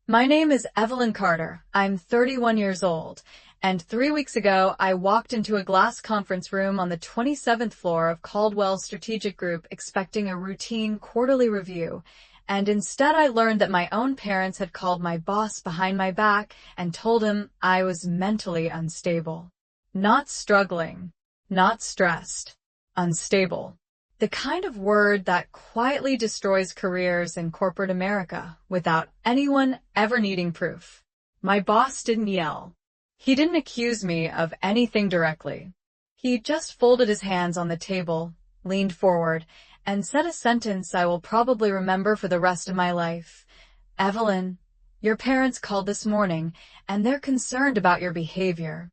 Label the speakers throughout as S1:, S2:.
S1: My name is Evelyn Carter. I'm 31 years old, and 3 weeks ago I walked into a glass conference room on the 27th floor of Caldwell's strategic group expecting a routine quarterly review, and instead I learned that my own parents had called my boss behind my back and told him I was mentally unstable. Not struggling, not stressed, unstable. The kind of word that quietly destroys careers in corporate America without anyone ever needing proof. My boss didn't yell. He didn't accuse me of anything directly. He just folded his hands on the table, leaned forward, and said a sentence I will probably remember for the rest of my life. Evelyn, your parents called this morning, and they're concerned about your behavior.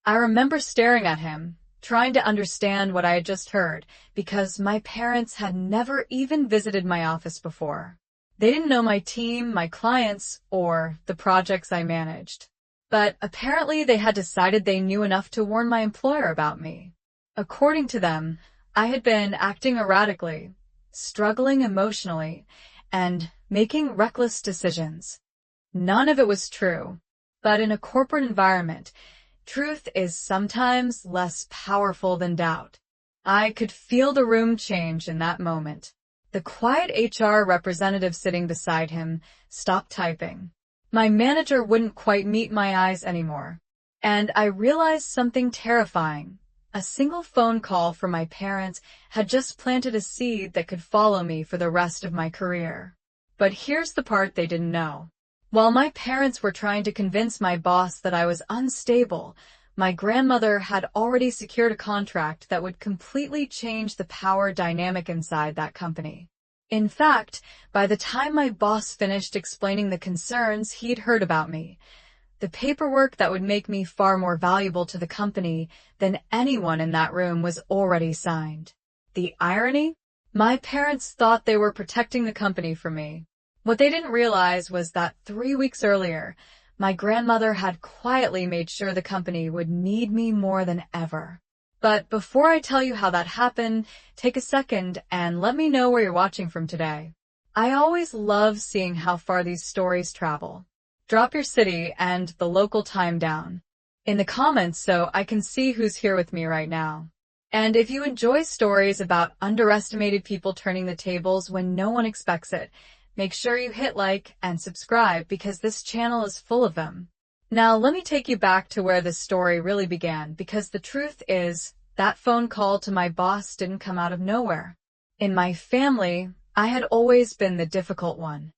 S1: I remember staring at him, trying to understand what I had just heard, because my parents had never even visited my office before. They didn't know my team, my clients, or the projects I managed. But apparently they had decided they knew enough to warn my employer about me. According to them, I had been acting erratically, struggling emotionally, and making reckless decisions. None of it was true, but in a corporate environment, truth is sometimes less powerful than doubt. I could feel the room change in that moment. The quiet HR representative sitting beside him stopped typing. My manager wouldn't quite meet my eyes anymore. And I realized something terrifying. A single phone call from my parents had just planted a seed that could follow me for the rest of my career. But here's the part they didn't know. While my parents were trying to convince my boss that I was unstable, my grandmother had already secured a contract that would completely change the power dynamic inside that company. In fact, by the time my boss finished explaining the concerns he'd heard about me, the paperwork that would make me far more valuable to the company than anyone in that room was already signed. The irony? My parents thought they were protecting the company from me. What they didn't realize was that 3 weeks earlier, my grandmother had quietly made sure the company would need me more than ever. But before I tell you how that happened, take a second and let me know where you're watching from today. I always love seeing how far these stories travel. Drop your city and the local time down in the comments so I can see who's here with me right now. And if you enjoy stories about underestimated people turning the tables when no one expects it, make sure you hit like and subscribe because this channel is full of them. Now let me take you back to where this story really began, because the truth is that phone call to my boss didn't come out of nowhere. In my family, I had always been the difficult one.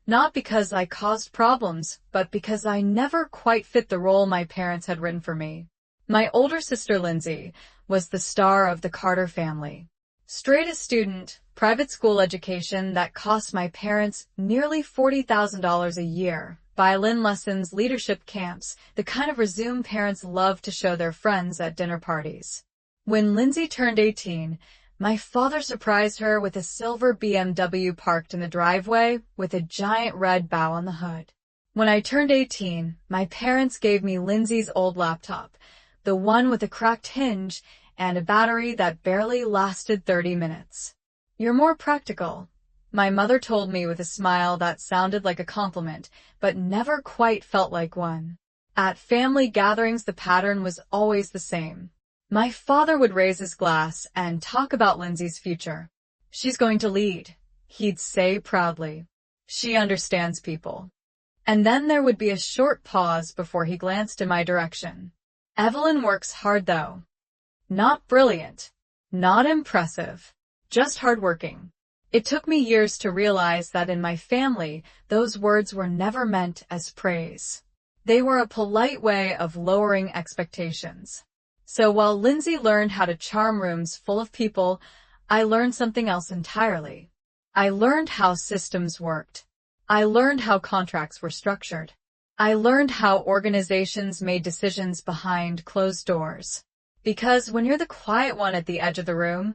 S1: Not because I caused problems, but because I never quite fit the role my parents had written for me. My older sister Lindsay was the star of the Carter family. Straight A student, private school education that cost my parents nearly $40,000 a year, violin lessons, leadership camps, the kind of resume parents love to show their friends at dinner parties. When Lindsay turned 18, my father surprised her with a silver BMW parked in the driveway with a giant red bow on the hood. When I turned 18, my parents gave me Lindsay's old laptop, the one with a cracked hinge and a battery that barely lasted 30 minutes. You're more practical, my mother told me with a smile that sounded like a compliment, but never quite felt like one. At family gatherings, the pattern was always the same. My father would raise his glass and talk about Lindsay's future. She's going to lead, he'd say proudly. She understands people. And then there would be a short pause before he glanced in my direction. Evelyn works hard though. Not brilliant, not impressive, just hardworking. It took me years to realize that in my family, those words were never meant as praise. They were a polite way of lowering expectations. So while Lindsay learned how to charm rooms full of people, I learned something else entirely. I learned how systems worked. I learned how contracts were structured. I learned how organizations made decisions behind closed doors. Because when you're the quiet one at the edge of the room,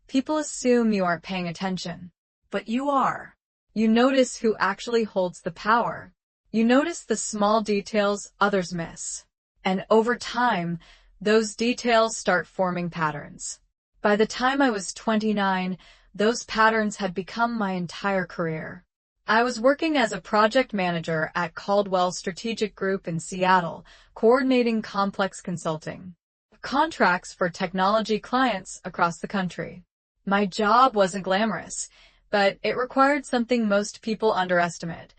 S1: people assume you aren't paying attention. But you are. You notice who actually holds the power. You notice the small details others miss. And over time, those details start forming patterns. By the time I was 29, those patterns had become my entire career. I was working as a project manager at Caldwell Strategic Group in Seattle, coordinating complex consulting contracts for technology clients across the country. My job wasn't glamorous, but it required something most people underestimate: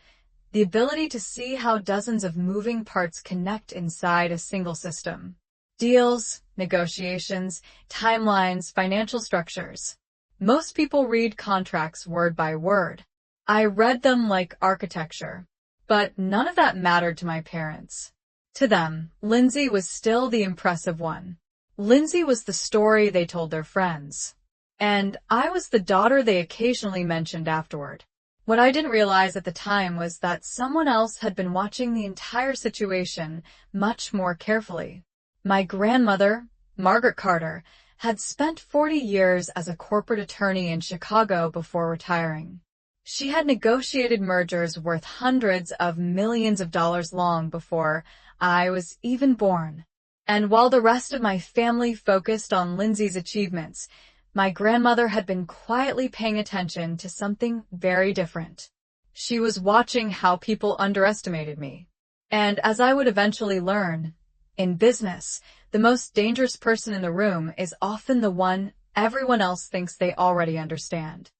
S1: the ability to see how dozens of moving parts connect inside a single system. Deals, negotiations, timelines, financial structures. Most people read contracts word by word. I read them like architecture. But none of that mattered to my parents. To them, Lindsay was still the impressive one. Lindsay was the story they told their friends. And I was the daughter they occasionally mentioned afterward. What I didn't realize at the time was that someone else had been watching the entire situation much more carefully. My grandmother, Margaret Carter, had spent 40 years as a corporate attorney in Chicago before retiring. She had negotiated mergers worth hundreds of millions of dollars long before I was even born. And while the rest of my family focused on Lindsay's achievements, my grandmother had been quietly paying attention to something very different. She was watching how people underestimated me. And as I would eventually learn, in business, the most dangerous person in the room is often the one everyone else thinks they already understand.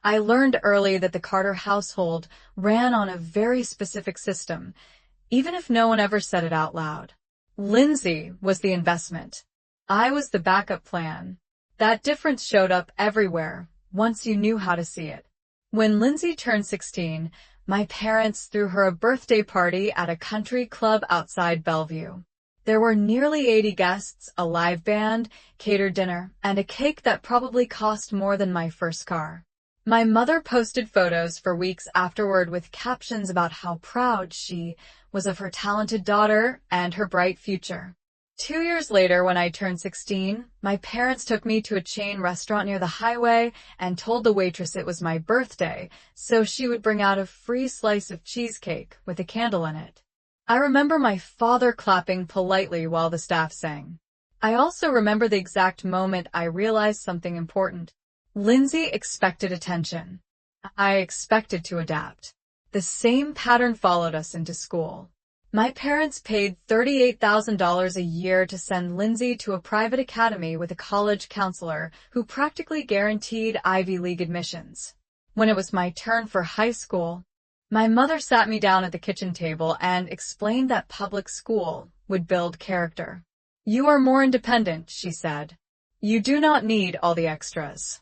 S1: I learned early that the Carter household ran on a very specific system, even if no one ever said it out loud. Lindsay was the investment. I was the backup plan. That difference showed up everywhere, once you knew how to see it. When Lindsay turned 16, my parents threw her a birthday party at a country club outside Bellevue. There were nearly 80 guests, a live band, catered dinner, and a cake that probably cost more than my first car. My mother posted photos for weeks afterward with captions about how proud she was of her talented daughter and her bright future. 2 years later, when I turned 16, my parents took me to a chain restaurant near the highway and told the waitress it was my birthday, so she would bring out a free slice of cheesecake with a candle in it. I remember my father clapping politely while the staff sang. I also remember the exact moment I realized something important. Lindsay expected attention. I expected to adapt. The same pattern followed us into school. My parents paid $38,000 a year to send Lindsay to a private academy with a college counselor who practically guaranteed Ivy League admissions. When it was my turn for high school, my mother sat me down at the kitchen table and explained that public school would build character. "You are more independent," she said. "You do not need all the extras."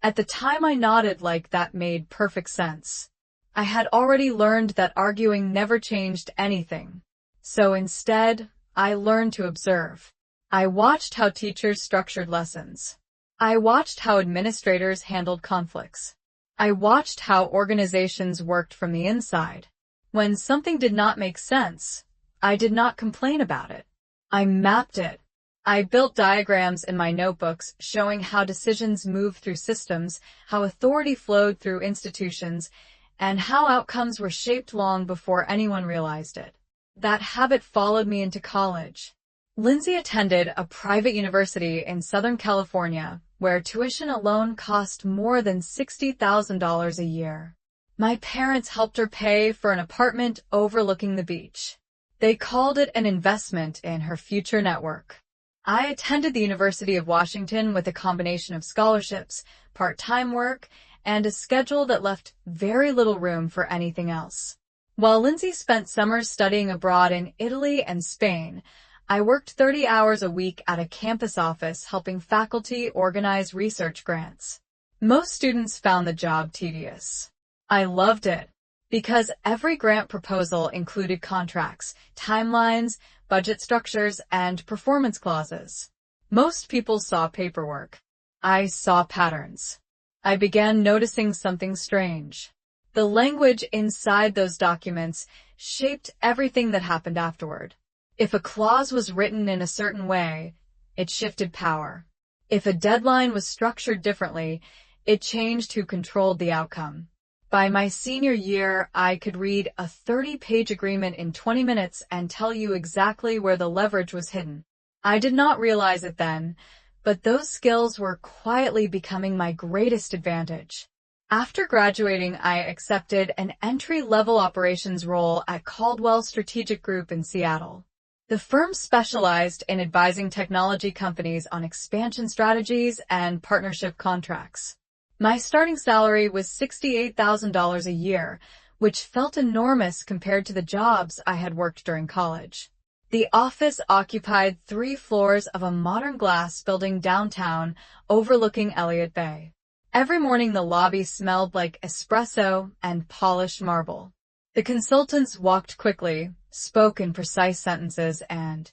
S1: At the time I nodded like that made perfect sense. I had already learned that arguing never changed anything. So instead, I learned to observe. I watched how teachers structured lessons. I watched how administrators handled conflicts. I watched how organizations worked from the inside. When something did not make sense, I did not complain about it. I mapped it. I built diagrams in my notebooks showing how decisions moved through systems, how authority flowed through institutions, and how outcomes were shaped long before anyone realized it. That habit followed me into college. Lindsay attended a private university in Southern California, where tuition alone cost more than $60,000 a year. My parents helped her pay for an apartment overlooking the beach. They called it an investment in her future network. I attended the University of Washington with a combination of scholarships, part-time work, and a schedule that left very little room for anything else. While Lindsay spent summers studying abroad in Italy and Spain, I worked 30 hours a week at a campus office helping faculty organize research grants. Most students found the job tedious. I loved it, because every grant proposal included contracts, timelines, budget structures, and performance clauses. Most people saw paperwork. I saw patterns. I began noticing something strange. The language inside those documents shaped everything that happened afterward. If a clause was written in a certain way, it shifted power. If a deadline was structured differently, it changed who controlled the outcome. By my senior year, I could read a 30-page agreement in 20 minutes and tell you exactly where the leverage was hidden. I did not realize it then, but those skills were quietly becoming my greatest advantage. After graduating, I accepted an entry-level operations role at Caldwell Strategic Group in Seattle. The firm specialized in advising technology companies on expansion strategies and partnership contracts. My starting salary was $68,000 a year, which felt enormous compared to the jobs I had worked during college. The office occupied 3 floors of a modern glass building downtown overlooking Elliott Bay. Every morning the lobby smelled like espresso and polished marble. The consultants walked quickly, spoke in precise sentences, and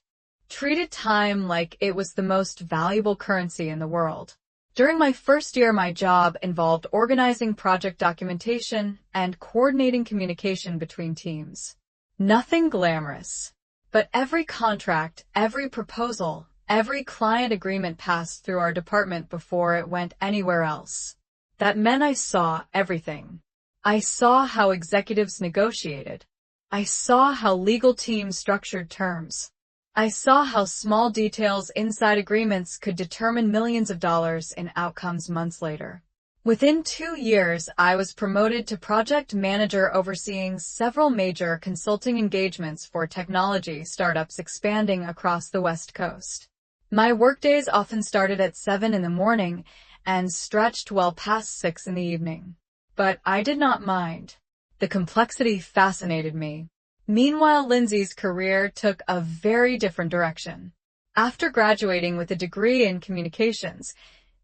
S1: treated time like it was the most valuable currency in the world. During my first year, my job involved organizing project documentation and coordinating communication between teams. Nothing glamorous. But every contract, every proposal, every client agreement passed through our department before it went anywhere else. That meant I saw everything. I saw how executives negotiated. I saw how legal teams structured terms. I saw how small details inside agreements could determine millions of dollars in outcomes months later. Within 2 years, I was promoted to project manager overseeing several major consulting engagements for technology startups expanding across the West Coast. My workdays often started at 7 in the morning and stretched well past 6 in the evening. But I did not mind. The complexity fascinated me. Meanwhile, Lindsay's career took a very different direction. After graduating with a degree in communications,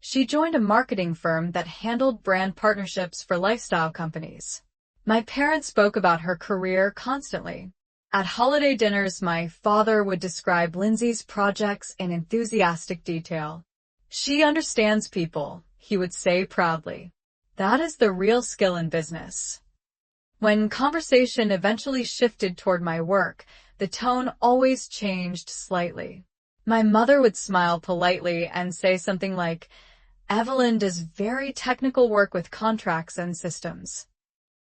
S1: she joined a marketing firm that handled brand partnerships for lifestyle companies. My parents spoke about her career constantly. At holiday dinners, my father would describe Lindsay's projects in enthusiastic detail. "She understands people," he would say proudly. "That is the real skill in business." When conversation eventually shifted toward my work, the tone always changed slightly. My mother would smile politely and say something like, "Evelyn does very technical work with contracts and systems."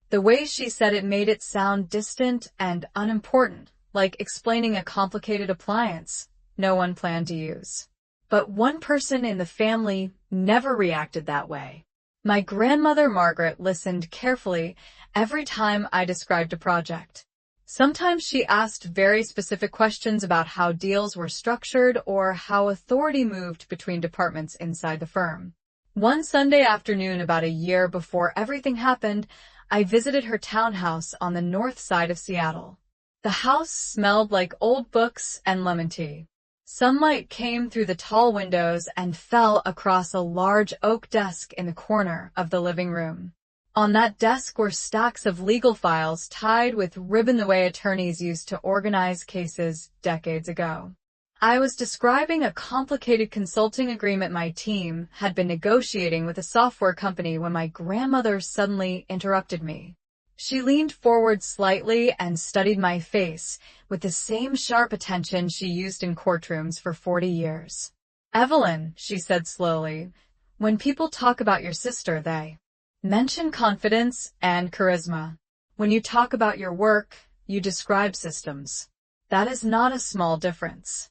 S1: The way she said it made it sound distant and unimportant, like explaining a complicated appliance no one planned to use. But one person in the family never reacted that way. My grandmother Margaret listened carefully every time I described a project. Sometimes she asked very specific questions about how deals were structured or how authority moved between departments inside the firm. One Sunday afternoon about a year before everything happened, I visited her townhouse on the north side of Seattle. The house smelled like old books and lemon tea. Sunlight came through the tall windows and fell across a large oak desk in the corner of the living room. On that desk were stacks of legal files tied with ribbon the way attorneys used to organize cases decades ago. I was describing a complicated consulting agreement my team had been negotiating with a software company when my grandmother suddenly interrupted me. She leaned forward slightly and studied my face with the same sharp attention she used in courtrooms for 40 years. "Evelyn," she said slowly, "when people talk about your sister, they mention confidence and charisma. When you talk about your work, you describe systems. That is not a small difference."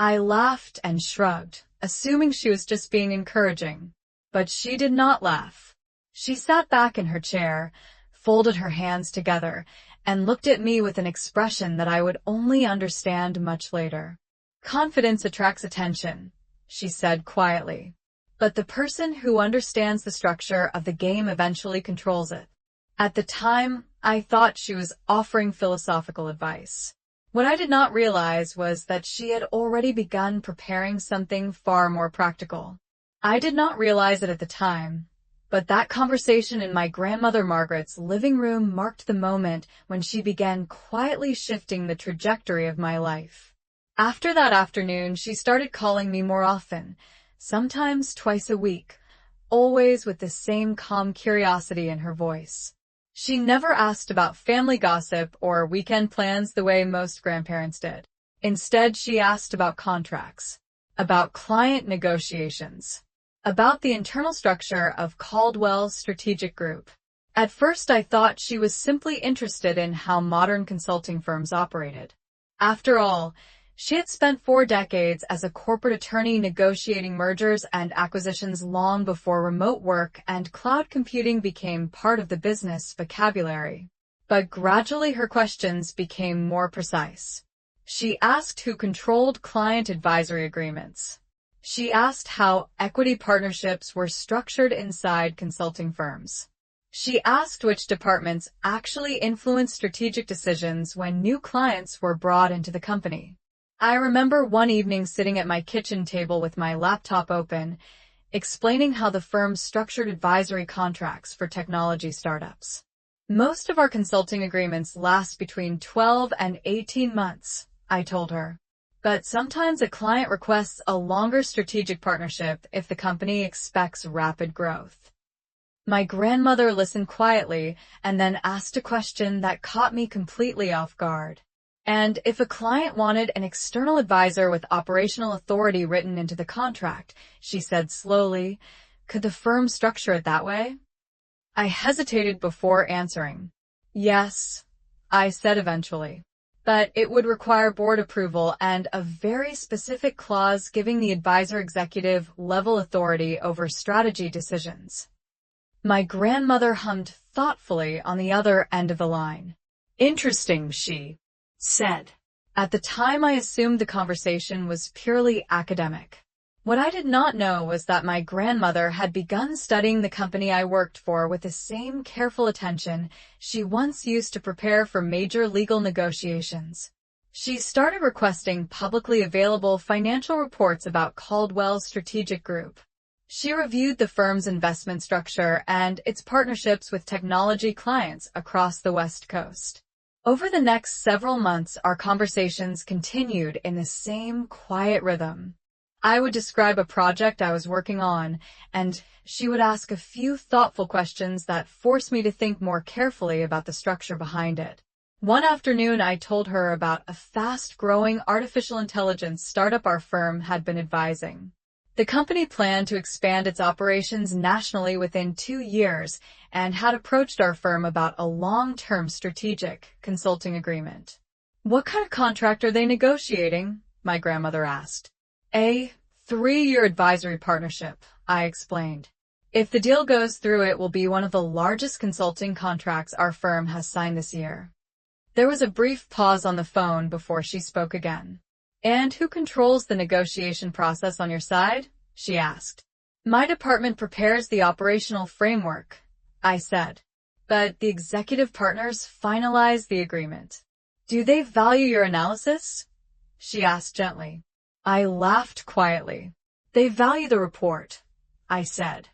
S1: I laughed and shrugged, assuming she was just being encouraging. But she did not laugh. She sat back in her chair, folded her hands together, and looked at me with an expression that I would only understand much later. "Confidence attracts attention," she said quietly. "But the person who understands the structure of the game eventually controls it." At the time, I thought she was offering philosophical advice. What I did not realize was that she had already begun preparing something far more practical. I did not realize it at the time, but that conversation in my grandmother Margaret's living room marked the moment when she began quietly shifting the trajectory of my life. After that afternoon, she started calling me more often, sometimes twice a week, always with the same calm curiosity in her voice. She never asked about family gossip or weekend plans the way most grandparents did. Instead, she asked about contracts, about client negotiations, about the internal structure of Caldwell Strategic Group. At first, I thought she was simply interested in how modern consulting firms operated. After all, She had spent 4 decades as a corporate attorney negotiating mergers and acquisitions long before remote work and cloud computing became part of the business vocabulary. But gradually her questions became more precise. She asked who controlled client advisory agreements. She asked how equity partnerships were structured inside consulting firms. She asked which departments actually influenced strategic decisions when new clients were brought into the company. I remember one evening sitting at my kitchen table with my laptop open, explaining how the firm structured advisory contracts for technology startups. Most of our consulting agreements last between 12 and 18 months, I told her. But sometimes a client requests a longer strategic partnership if the company expects rapid growth. My grandmother listened quietly and then asked a question that caught me completely off guard. And if a client wanted an external advisor with operational authority written into the contract, she said slowly, could the firm structure it that way? I hesitated before answering. Yes, I said eventually. But it would require board approval and a very specific clause giving the advisor executive level authority over strategy decisions. My grandmother hummed thoughtfully on the other end of the line. Interesting, she said. At the time, I assumed the conversation was purely academic. What I did not know was that my grandmother had begun studying the company I worked for with the same careful attention she once used to prepare for major legal negotiations. She started requesting publicly available financial reports about Caldwell Strategic Group. She reviewed the firm's investment structure and its partnerships with technology clients across the West Coast. Over the next several months, our conversations continued in the same quiet rhythm. I would describe a project I was working on, and she would ask a few thoughtful questions that forced me to think more carefully about the structure behind it. One afternoon, I told her about a fast-growing artificial intelligence startup our firm had been advising. The company planned to expand its operations nationally within 2 years and had approached our firm about a long-term strategic consulting agreement. What kind of contract are they negotiating? My grandmother asked. A 3-year advisory partnership, I explained. If the deal goes through, it will be one of the largest consulting contracts our firm has signed this year. There was a brief pause on the phone before she spoke again. And who controls the negotiation process on your side? She asked. My department prepares the operational framework, I said. But the executive partners finalize the agreement. Do they value your analysis? She asked gently. I laughed quietly. They value the report, I said.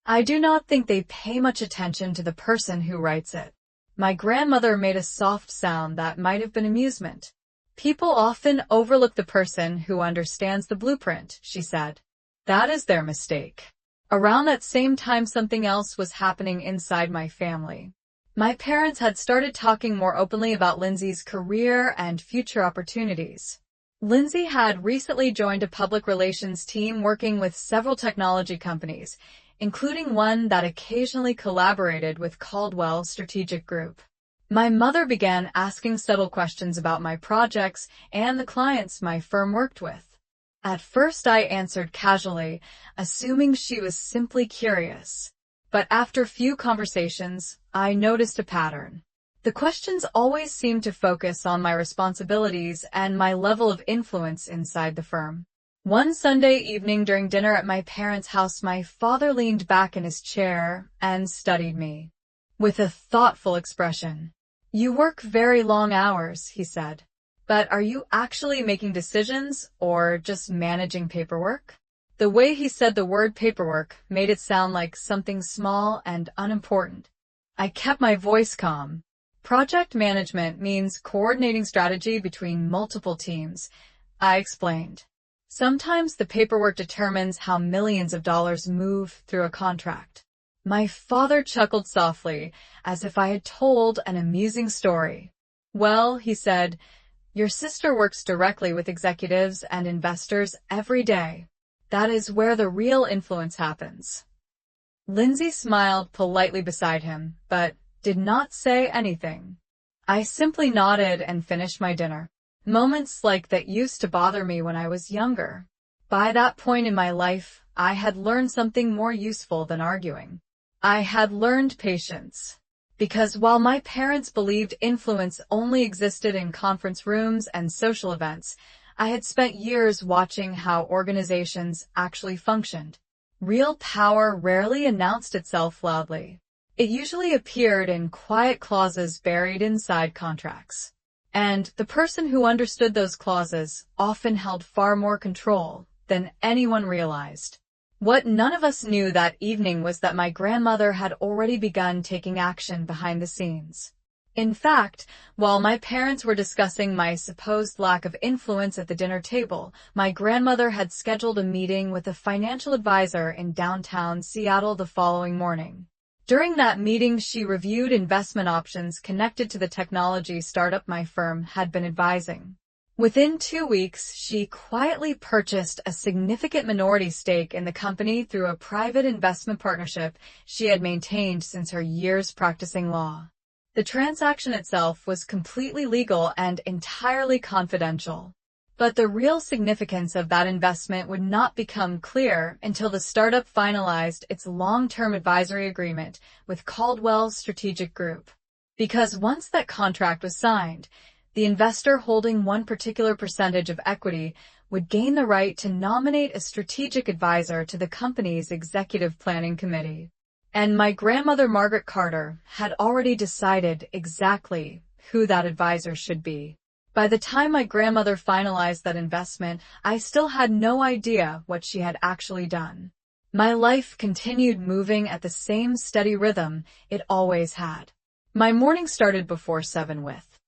S1: I do not think they pay much attention to the person who writes it. My grandmother made a soft sound that might have been amusement. People often overlook the person who understands the blueprint, she said. That is their mistake. Around that same time, something else was happening inside my family. My parents had started talking more openly about Lindsay's career and future opportunities. Lindsay had recently joined a public relations team working with several technology companies, including one that occasionally collaborated with Caldwell Strategic Group. My mother began asking subtle questions about my projects and the clients my firm worked with. At first I answered casually, assuming she was simply curious. But after few conversations, I noticed a pattern. The questions always seemed to focus on my responsibilities and my level of influence inside the firm. One Sunday evening during dinner at my parents' house, my father leaned back in his chair and studied me with a thoughtful expression. You work very long hours, he said. But are you actually making decisions or just managing paperwork? The way he said the word paperwork made it sound like something small and unimportant. I kept my voice calm. Project management means coordinating strategy between multiple teams, I explained. Sometimes the paperwork determines how millions of dollars move through a contract. My father chuckled softly, as if I had told an amusing story. Well, he said, your sister works directly with executives and investors every day. That is where the real influence happens. Lindsay smiled politely beside him, but did not say anything. I simply nodded and finished my dinner. Moments like that used to bother me when I was younger. By that point in my life, I had learned something more useful than arguing. I had learned patience. Because while my parents believed influence only existed in conference rooms and social events, I had spent years watching how organizations actually functioned. Real power rarely announced itself loudly. It usually appeared in quiet clauses buried inside contracts. And the person who understood those clauses often held far more control than anyone realized. What none of us knew that evening was that my grandmother had already begun taking action behind the scenes. In fact, while my parents were discussing my supposed lack of influence at the dinner table, my grandmother had scheduled a meeting with a financial advisor in downtown Seattle the following morning. During that meeting, she reviewed investment options connected to the technology startup my firm had been advising. Within 2 weeks, she quietly purchased a significant minority stake in the company through a private investment partnership she had maintained since her years practicing law. The transaction itself was completely legal and entirely confidential. But the real significance of that investment would not become clear until the startup finalized its long-term advisory agreement with Caldwell Strategic Group. Because once that contract was signed, the investor holding one particular percentage of equity would gain the right to nominate a strategic advisor to the company's executive planning committee. And my grandmother, Margaret Carter, had already decided exactly who that advisor should be. By the time my grandmother finalized that investment, I still had no idea what she had actually done. My life continued moving at the same steady rhythm it always had. My morning started before 7 with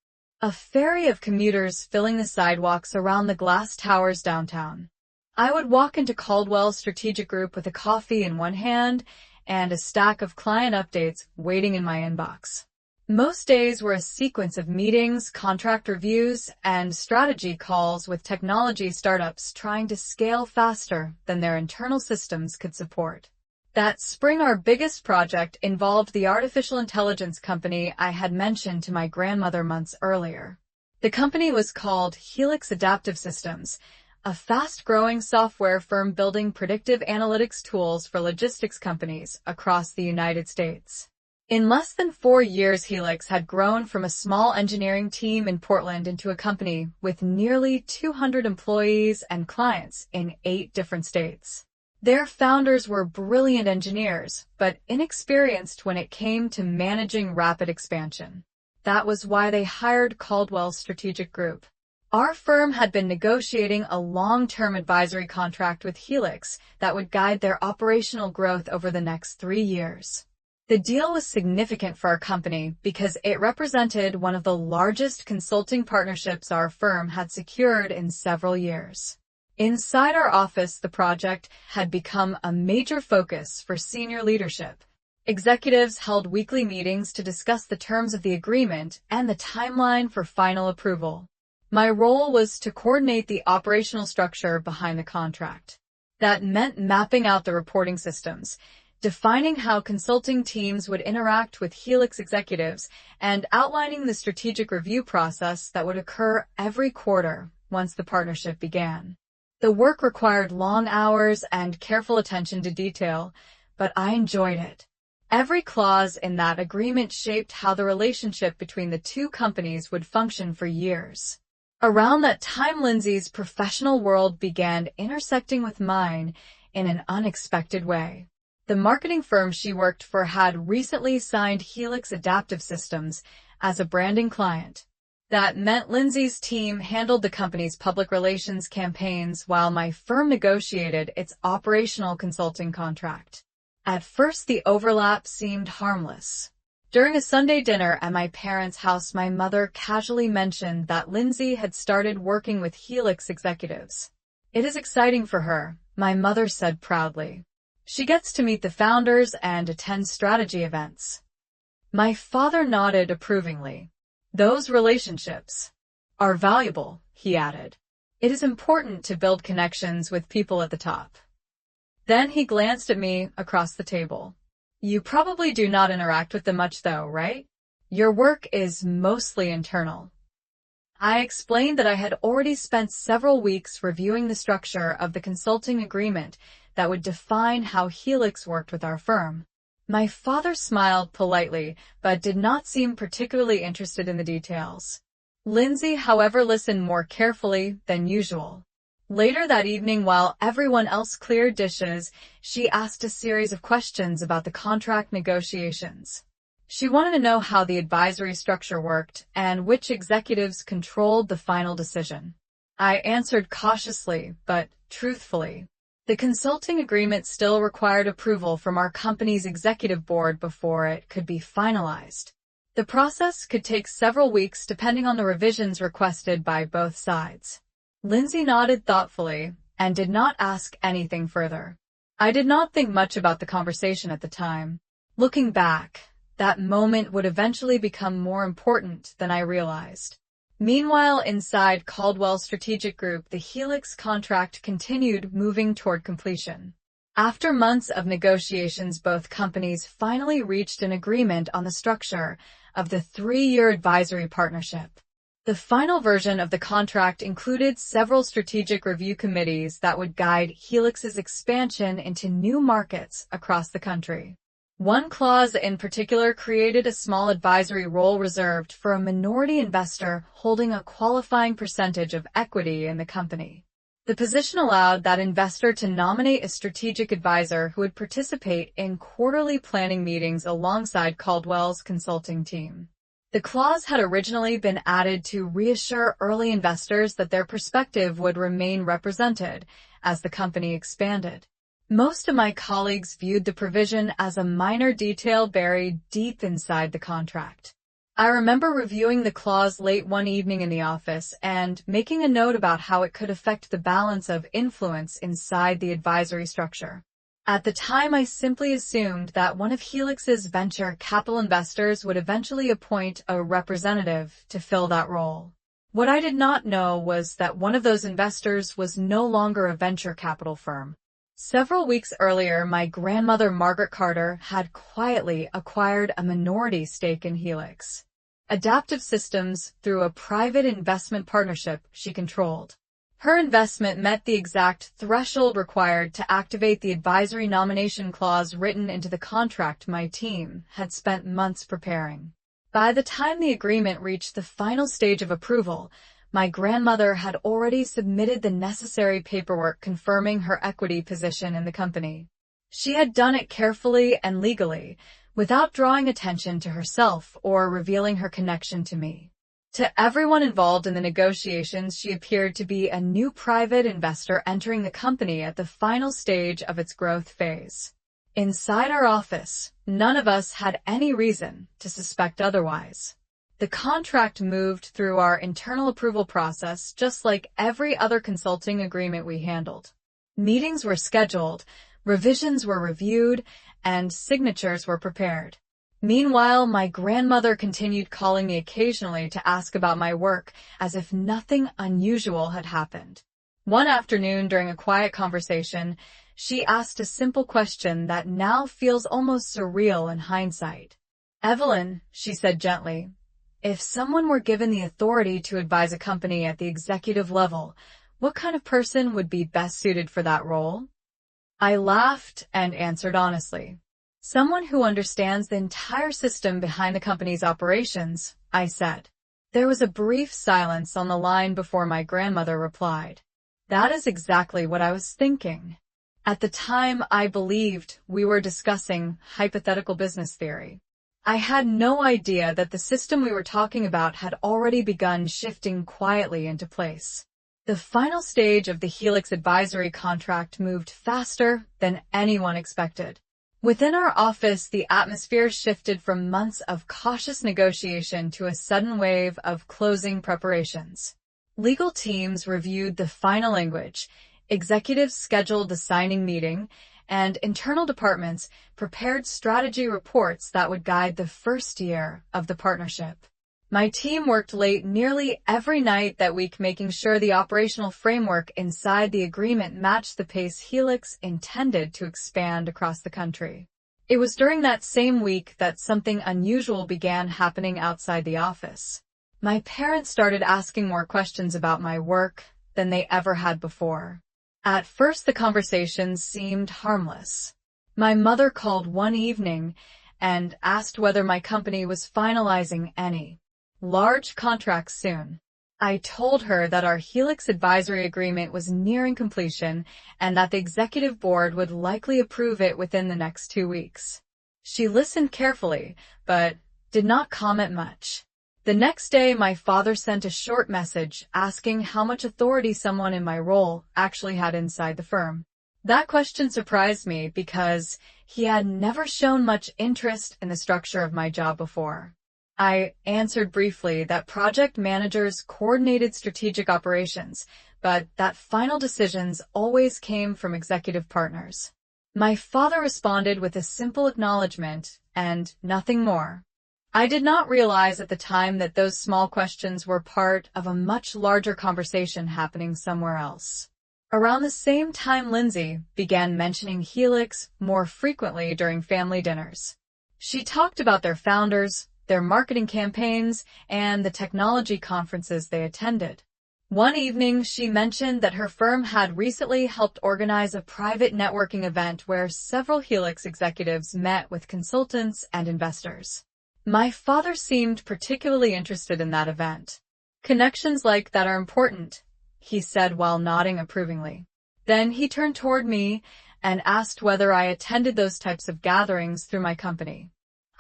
S1: a ferry of commuters filling the sidewalks around the glass towers downtown. I would walk into Caldwell Strategic Group with a coffee in one hand and a stack of client updates waiting in my inbox. Most days were a sequence of meetings, contract reviews, and strategy calls with technology startups trying to scale faster than their internal systems could support. That spring, our biggest project involved the artificial intelligence company I had mentioned to my grandmother months earlier. The company was called Helix Adaptive Systems, a fast-growing software firm building predictive analytics tools for logistics companies across the United States. In less than 4 years, Helix had grown from a small engineering team in Portland into a company with nearly 200 employees and clients in 8 different states. Their founders were brilliant engineers, but inexperienced when it came to managing rapid expansion. That was why they hired Caldwell Strategic Group. Our firm had been negotiating a long-term advisory contract with Helix that would guide their operational growth over the next 3 years. The deal was significant for our company because it represented one of the largest consulting partnerships our firm had secured in several years. Inside our office, the project had become a major focus for senior leadership. Executives held weekly meetings to discuss the terms of the agreement and the timeline for final approval. My role was to coordinate the operational structure behind the contract. That meant mapping out the reporting systems, defining how consulting teams would interact with Helix executives, and outlining the strategic review process that would occur every quarter once the partnership began. The work required long hours and careful attention to detail, but I enjoyed it. Every clause in that agreement shaped how the relationship between the two companies would function for years. Around that time, Lindsay's professional world began intersecting with mine in an unexpected way. The marketing firm she worked for had recently signed Helix Adaptive Systems as a branding client. That meant Lindsay's team handled the company's public relations campaigns while my firm negotiated its operational consulting contract. At first, the overlap seemed harmless. During a Sunday dinner at my parents' house, my mother casually mentioned that Lindsay had started working with Helix executives. "It is exciting for her," my mother said proudly. "She gets to meet the founders and attend strategy events." My father nodded approvingly. "Those relationships are valuable," he added. "It is important to build connections with people at the top." Then he glanced at me across the table. "You probably do not interact with them much though, right? Your work is mostly internal." I explained that I had already spent several weeks reviewing the structure of the consulting agreement that would define how Helix worked with our firm. My father smiled politely, but did not seem particularly interested in the details. Lindsay, however, listened more carefully than usual. Later that evening, while everyone else cleared dishes, she asked a series of questions about the contract negotiations. She wanted to know how the advisory structure worked and which executives controlled the final decision. I answered cautiously, but truthfully. The consulting agreement still required approval from our company's executive board before it could be finalized. The process could take several weeks depending on the revisions requested by both sides. Lindsay nodded thoughtfully and did not ask anything further. I did not think much about the conversation at the time. Looking back, that moment would eventually become more important than I realized. Meanwhile, inside Caldwell Strategic Group, the Helix contract continued moving toward completion. After months of negotiations, both companies finally reached an agreement on the structure of the 3-year advisory partnership. The final version of the contract included several strategic review committees that would guide Helix's expansion into new markets across the country. One clause in particular created a small advisory role reserved for a minority investor holding a qualifying percentage of equity in the company. The position allowed that investor to nominate a strategic advisor who would participate in quarterly planning meetings alongside Caldwell's consulting team. The clause had originally been added to reassure early investors that their perspective would remain represented as the company expanded. Most of my colleagues viewed the provision as a minor detail buried deep inside the contract. I remember reviewing the clause late one evening in the office and making a note about how it could affect the balance of influence inside the advisory structure. At the time, I simply assumed that one of Helix's venture capital investors would eventually appoint a representative to fill that role. What I did not know was that one of those investors was no longer a venture capital firm. Several weeks earlier, my grandmother Margaret Carter had quietly acquired a minority stake in Helix Adaptive Systems through a private investment partnership she controlled. Her investment met the exact threshold required to activate the advisory nomination clause written into the contract my team had spent months preparing. By the time the agreement reached the final stage of approval, my grandmother had already submitted the necessary paperwork confirming her equity position in the company. She had done it carefully and legally, without drawing attention to herself or revealing her connection to me. To everyone involved in the negotiations, she appeared to be a new private investor entering the company at the final stage of its growth phase. Inside our office, none of us had any reason to suspect otherwise. The contract moved through our internal approval process just like every other consulting agreement we handled. Meetings were scheduled, revisions were reviewed, and signatures were prepared. Meanwhile, my grandmother continued calling me occasionally to ask about my work as if nothing unusual had happened. One afternoon, during a quiet conversation, she asked a simple question that now feels almost surreal in hindsight. "Evelyn," she said gently, "if someone were given the authority to advise a company at the executive level, what kind of person would be best suited for that role?" I laughed and answered honestly. "Someone who understands the entire system behind the company's operations," I said. There was a brief silence on the line before my grandmother replied, "That is exactly what I was thinking." At the time, I believed we were discussing hypothetical business theory. I had no idea that the system we were talking about had already begun shifting quietly into place. The final stage of the Helix advisory contract moved faster than anyone expected. Within our office, the atmosphere shifted from months of cautious negotiation to a sudden wave of closing preparations. Legal teams reviewed the final language, executives scheduled the signing meeting, and internal departments prepared strategy reports that would guide the first year of the partnership. My team worked late nearly every night that week, making sure the operational framework inside the agreement matched the pace Helix intended to expand across the country. It was during that same week that something unusual began happening outside the office. My parents started asking more questions about my work than they ever had before. At first, the conversations seemed harmless. My mother called one evening and asked whether my company was finalizing any large contracts soon. I told her that our Helix advisory agreement was nearing completion and that the executive board would likely approve it within the next 2 weeks. She listened carefully, but did not comment much. The next day, my father sent a short message asking how much authority someone in my role actually had inside the firm. That question surprised me because he had never shown much interest in the structure of my job before. I answered briefly that project managers coordinated strategic operations, but that final decisions always came from executive partners. My father responded with a simple acknowledgement and nothing more. I did not realize at the time that those small questions were part of a much larger conversation happening somewhere else. Around the same time, Lindsay began mentioning Helix more frequently during family dinners. She talked about their founders, their marketing campaigns, and the technology conferences they attended. One evening, she mentioned that her firm had recently helped organize a private networking event where several Helix executives met with consultants and investors. My father seemed particularly interested in that event. "Connections like that are important," he said while nodding approvingly. Then he turned toward me and asked whether I attended those types of gatherings through my company.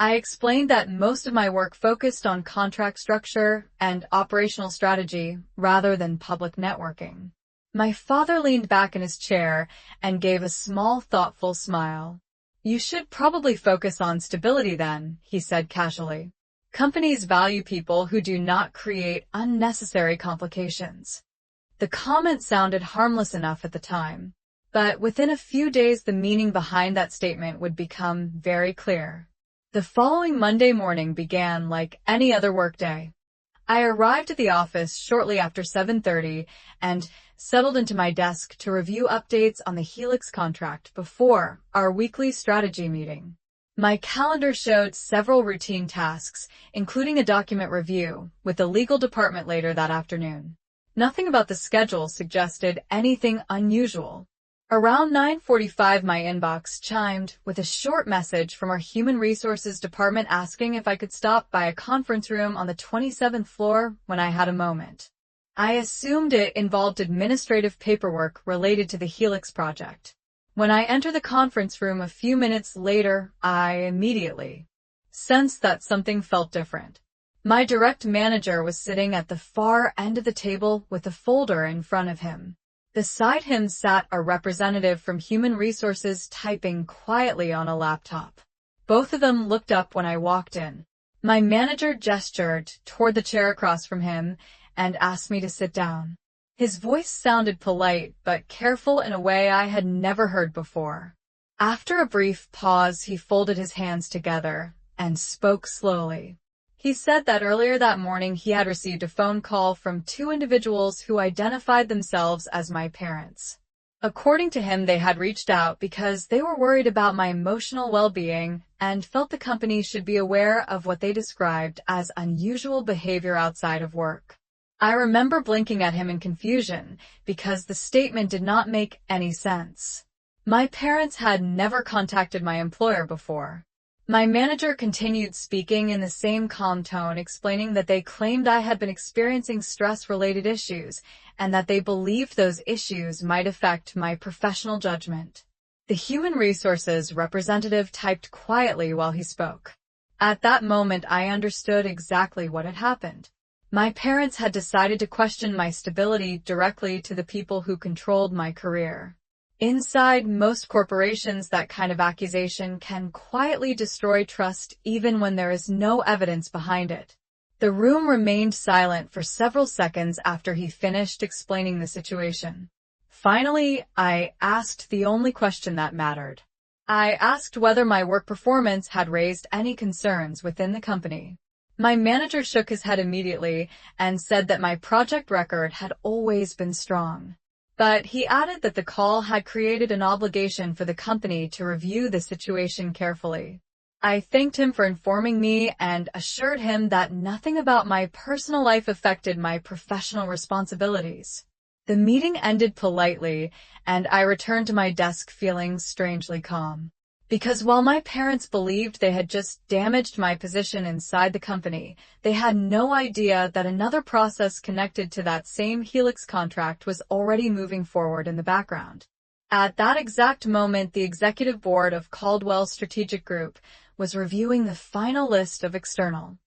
S1: I explained that most of my work focused on contract structure and operational strategy rather than public networking. My father leaned back in his chair and gave a small, thoughtful smile. "You should probably focus on stability then," he said casually. "Companies value people who do not create unnecessary complications." The comment sounded harmless enough at the time, but within a few days the meaning behind that statement would become very clear. The following Monday morning began like any other workday. I arrived at the office shortly after 7:30 and settled into my desk to review updates on the Helix contract before our weekly strategy meeting. My calendar showed several routine tasks, including a document review with the legal department later that afternoon. Nothing about the schedule suggested anything unusual. Around 9:45, my inbox chimed with a short message from our Human Resources department asking if I could stop by a conference room on the 27th floor when I had a moment. I assumed it involved administrative paperwork related to the Helix project. When I entered the conference room a few minutes later, I immediately sensed that something felt different. My direct manager was sitting at the far end of the table with a folder in front of him. Beside him sat a representative from Human Resources typing quietly on a laptop. Both of them looked up when I walked in. My manager gestured toward the chair across from him and asked me to sit down. His voice sounded polite but careful in a way I had never heard before. After a brief pause, he folded his hands together and spoke slowly. He said that earlier that morning he had received a phone call from 2 individuals who identified themselves as my parents. According to him, they had reached out because they were worried about my emotional well-being and felt the company should be aware of what they described as unusual behavior outside of work. I remember blinking at him in confusion because the statement did not make any sense. My parents had never contacted my employer before. My manager continued speaking in the same calm tone, explaining that they claimed I had been experiencing stress-related issues and that they believed those issues might affect my professional judgment. The Human Resources representative typed quietly while he spoke. At that moment, I understood exactly what had happened. My parents had decided to question my stability directly to the people who controlled my career. Inside most corporations, that kind of accusation can quietly destroy trust even when there is no evidence behind it. The room remained silent for several seconds after he finished explaining the situation. Finally, I asked the only question that mattered. I asked whether my work performance had raised any concerns within the company. My manager shook his head immediately and said that my project record had always been strong. But he added that the call had created an obligation for the company to review the situation carefully. I thanked him for informing me and assured him that nothing about my personal life affected my professional responsibilities. The meeting ended politely, and I returned to my desk feeling strangely calm. Because while my parents believed they had just damaged my position inside the company, they had no idea that another process connected to that same Helix contract was already moving forward in the background. At that exact moment, the executive board of Caldwell Strategic Group was reviewing the final list of external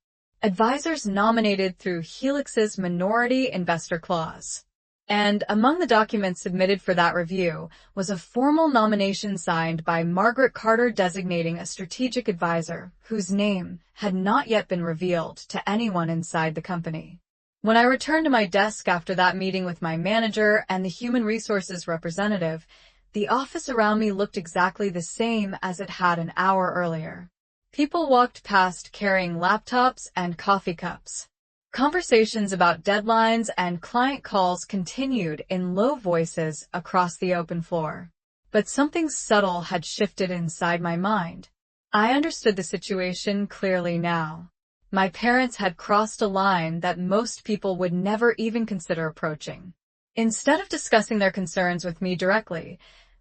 S1: advisors nominated through Helix's minority investor clause. And among the documents submitted for that review was a formal nomination signed by Margaret Carter designating a strategic advisor whose name had not yet been revealed to anyone inside the company. When I returned to my desk after that meeting with my manager and the human resources representative, the office around me looked exactly the same as it had an hour earlier. People walked past carrying laptops and coffee cups. Conversations about deadlines and client calls continued in low voices across the open floor. But something subtle had shifted inside my mind. I understood the situation clearly now. My parents had crossed a line that most people would never even consider approaching. Instead of discussing their concerns with me directly,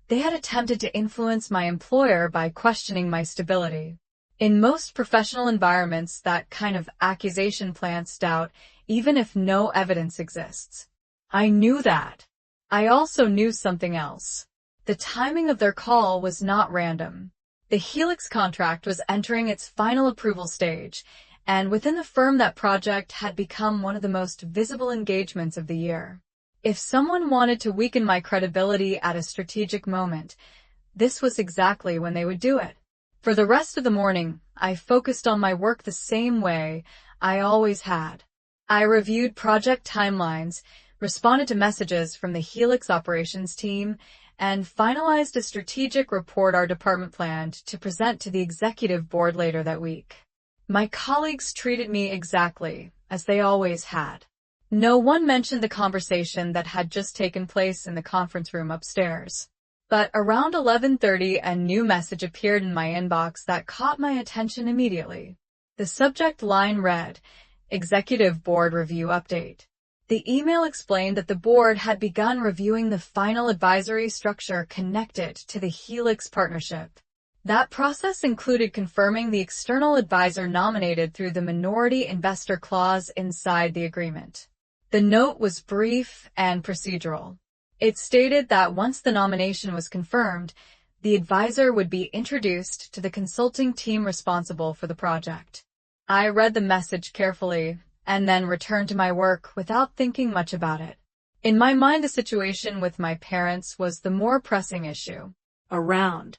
S1: they had attempted to influence my employer by questioning my stability. In most professional environments, that kind of accusation plants doubt, even if no evidence exists. I knew that. I also knew something else. The timing of their call was not random. The Helix contract was entering its final approval stage, and within the firm that project had become one of the most visible engagements of the year. If someone wanted to weaken my credibility at a strategic moment, this was exactly when they would do it. For the rest of the morning, I focused on my work the same way I always had. I reviewed project timelines, responded to messages from the Helix operations team, and finalized a strategic report our department planned to present to the executive board later that week. My colleagues treated me exactly as they always had. No one mentioned the conversation that had just taken place in the conference room upstairs. But around 11:30, a new message appeared in my inbox that caught my attention immediately. The subject line read, Executive Board Review Update. The email explained that the board had begun reviewing the final advisory structure connected to the Helix partnership. That process included confirming the external advisor nominated through the minority investor clause inside the agreement. The note was brief and procedural. It stated that once the nomination was confirmed, the advisor would be introduced to the consulting team responsible for the project. I read the message carefully and then returned to my work without thinking much about it. In my mind, the situation with my parents was the more pressing issue. Around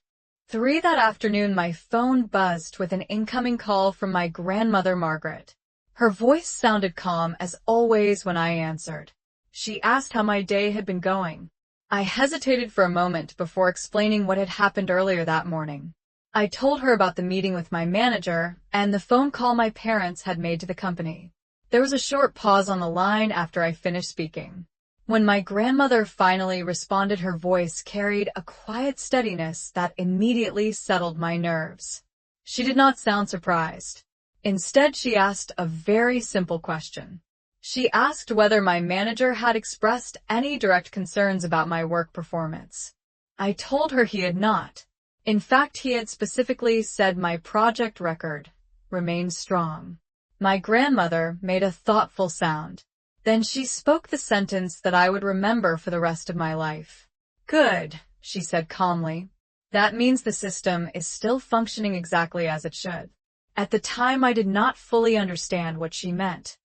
S1: 3 that afternoon, my phone buzzed with an incoming call from my grandmother, Margaret. Her voice sounded calm as always when I answered. She asked how my day had been going. I hesitated for a moment before explaining what had happened earlier that morning. I told her about the meeting with my manager and the phone call my parents had made to the company. There was a short pause on the line after I finished speaking. When my grandmother finally responded, her voice carried a quiet steadiness that immediately settled my nerves. She did not sound surprised. Instead, she asked a very simple question. She asked whether my manager had expressed any direct concerns about my work performance. I told her he had not. In fact, he had specifically said my project record remained strong. My grandmother made a thoughtful sound. Then she spoke the sentence that I would remember for the rest of my life. Good, she said calmly. That means the system is still functioning exactly as it should. At the time, I did not fully understand what she meant.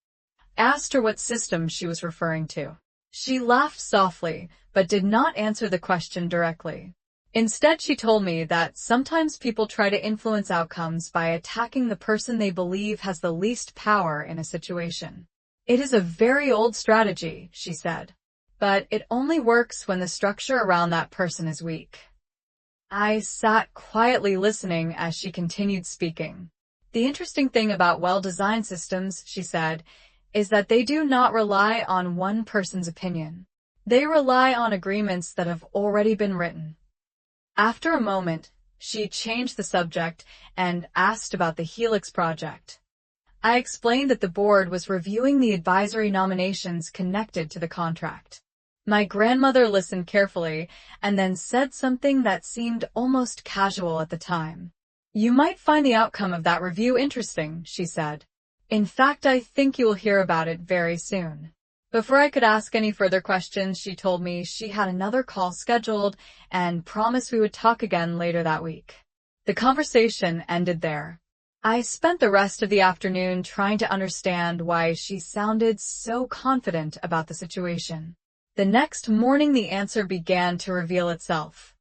S1: Asked her what system she was referring to. She laughed softly, but did not answer the question directly. Instead, she told me that sometimes people try to influence outcomes by attacking the person they believe has the least power in a situation. It is a very old strategy, she said, but it only works when the structure around that person is weak. I sat quietly listening as she continued speaking. The interesting thing about well-designed systems, she said, is that they do not rely on one person's opinion. They rely on agreements that have already been written. After a moment, She changed the subject and asked about the Helix project. I explained that the board was reviewing the advisory nominations connected to the contract. My grandmother listened carefully and then said something that seemed almost casual at the time. "You might find the outcome of that review interesting," she said. "In fact, I think you will hear about it very soon." Before I could ask any further questions, she told me she had another call scheduled and promised we would talk again later that week. The conversation ended there. I spent the rest of the afternoon trying to understand why she sounded so confident about the situation. The next morning, the answer began to reveal itself.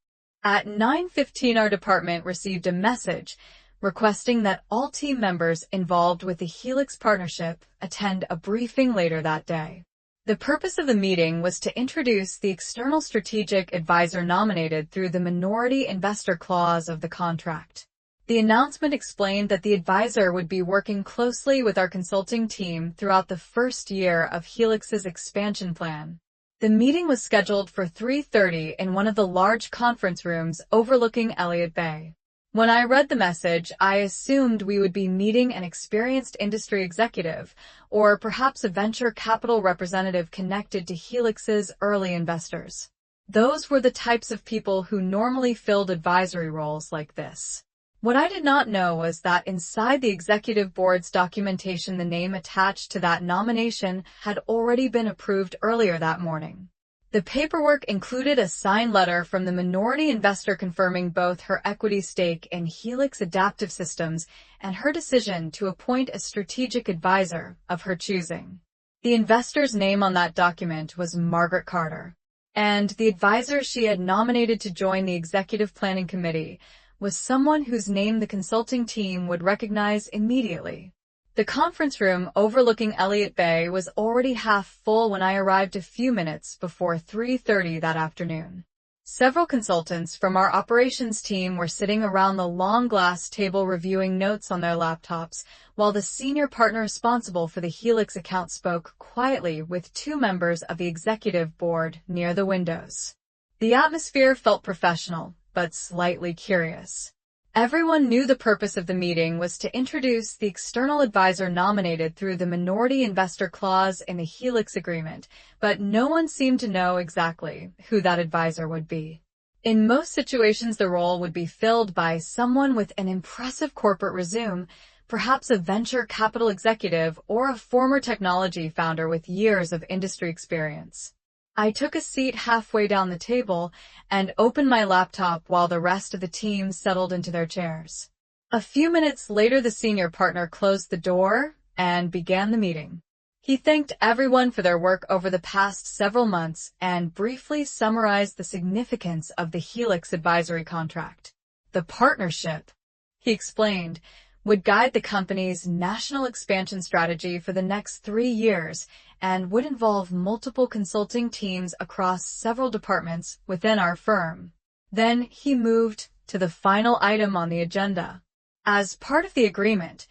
S1: At 9:15, our department received a message requesting that all team members involved with the Helix partnership attend a briefing later that day. The purpose of the meeting was to introduce the external strategic advisor nominated through the minority investor clause of the contract. The announcement explained that the advisor would be working closely with our consulting team throughout the first year of Helix's expansion plan. The meeting was scheduled for 3:30 in one of the large conference rooms overlooking Elliott Bay. When I read the message, I assumed we would be meeting an experienced industry executive, or perhaps a venture capital representative connected to Helix's early investors. Those were the types of people who normally filled advisory roles like this. What I did not know was that inside the executive board's documentation, the name attached to that nomination had already been approved earlier that morning. The paperwork included a signed letter from the minority investor confirming both her equity stake in Helix Adaptive Systems and her decision to appoint a strategic advisor of her choosing. The investor's name on that document was Margaret Carter, and the advisor she had nominated to join the executive planning committee was someone whose name the consulting team would recognize immediately. The conference room overlooking Elliott Bay was already half full when I arrived a few minutes before 3:30 that afternoon. Several consultants from our operations team were sitting around the long glass table reviewing notes on their laptops, while the senior partner responsible for the Helix account spoke quietly with two members of the executive board near the windows. The atmosphere felt professional, but slightly curious. Everyone knew the purpose of the meeting was to introduce the external advisor nominated through the minority investor clause in the Helix agreement, but no one seemed to know exactly who that advisor would be. In most situations, the role would be filled by someone with an impressive corporate resume, perhaps a venture capital executive or a former technology founder with years of industry experience. I took a seat halfway down the table and opened my laptop while the rest of the team settled into their chairs. A few minutes later, the senior partner closed the door and began the meeting. He thanked everyone for their work over the past several months and briefly summarized the significance of the Helix advisory contract. The partnership, he explained, would guide the company's national expansion strategy for the next 3 years and would involve multiple consulting teams across several departments within our firm. Then he moved to the final item on the agenda. As part of the agreement,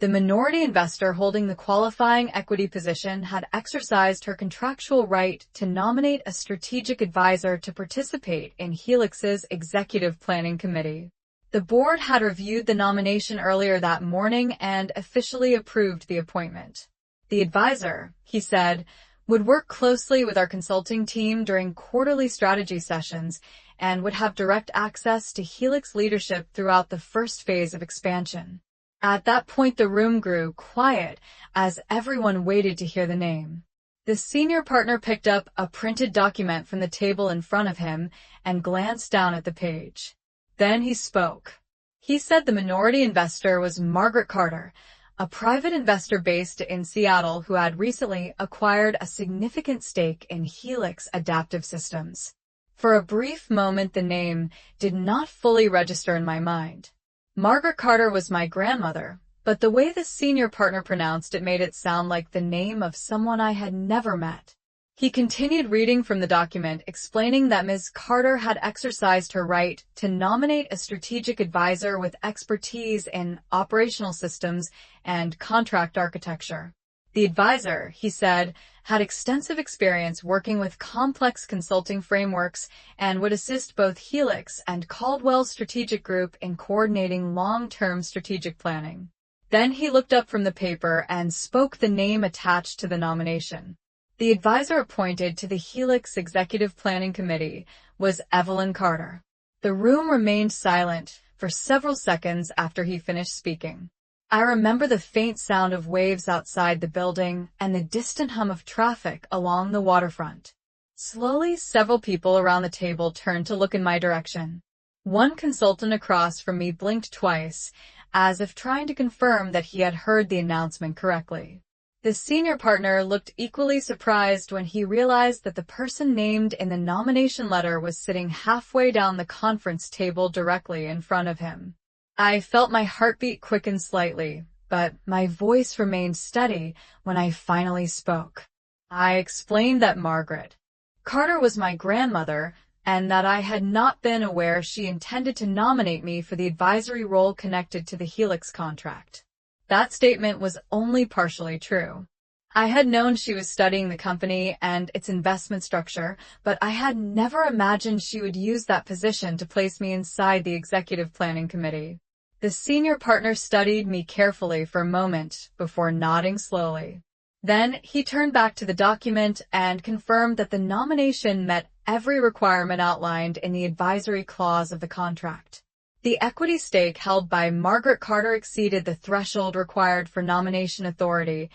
S1: the minority investor holding the qualifying equity position had exercised her contractual right to nominate a strategic advisor to participate in Helix's executive planning committee. The board had reviewed the nomination earlier that morning and officially approved the appointment. The advisor, he said, would work closely with our consulting team during quarterly strategy sessions and would have direct access to Helix leadership throughout the first phase of expansion. At that point, the room grew quiet as everyone waited to hear the name. The senior partner picked up a printed document from the table in front of him and glanced down at the page. Then he spoke. He said the minority investor was Margaret Carter, a private investor based in Seattle who had recently acquired a significant stake in Helix Adaptive Systems. For a brief moment, the name did not fully register in my mind. Margaret Carter was my grandmother, but the way the senior partner pronounced it made it sound like the name of someone I had never met. He continued reading from the document, explaining that Ms. Carter had exercised her right to nominate a strategic advisor with expertise in operational systems and contract architecture. The advisor, he said, had extensive experience working with complex consulting frameworks, and would assist both Helix and Caldwell Strategic Group in coordinating long-term strategic planning. Then he looked up from the paper and spoke the name attached to the nomination. The advisor appointed to the Helix Executive Planning Committee was Evelyn Carter. The room remained silent for several seconds after he finished speaking. I remember the faint sound of waves outside the building and the distant hum of traffic along the waterfront. Slowly, several people around the table turned to look in my direction. One consultant across from me blinked twice, as if trying to confirm that he had heard the announcement correctly. The senior partner looked equally surprised when he realized that the person named in the nomination letter was sitting halfway down the conference table directly in front of him. I felt my heartbeat quicken slightly, but my voice remained steady when I finally spoke. I explained that Margaret Carter was my grandmother, and that I had not been aware she intended to nominate me for the advisory role connected to the Helix contract. That statement was only partially true. I had known she was studying the company and its investment structure, but I had never imagined she would use that position to place me inside the executive planning committee. The senior partner studied me carefully for a moment before nodding slowly. Then he turned back to the document and confirmed that the nomination met every requirement outlined in the advisory clause of the contract. The equity stake held by Margaret Carter exceeded the threshold required for nomination authority,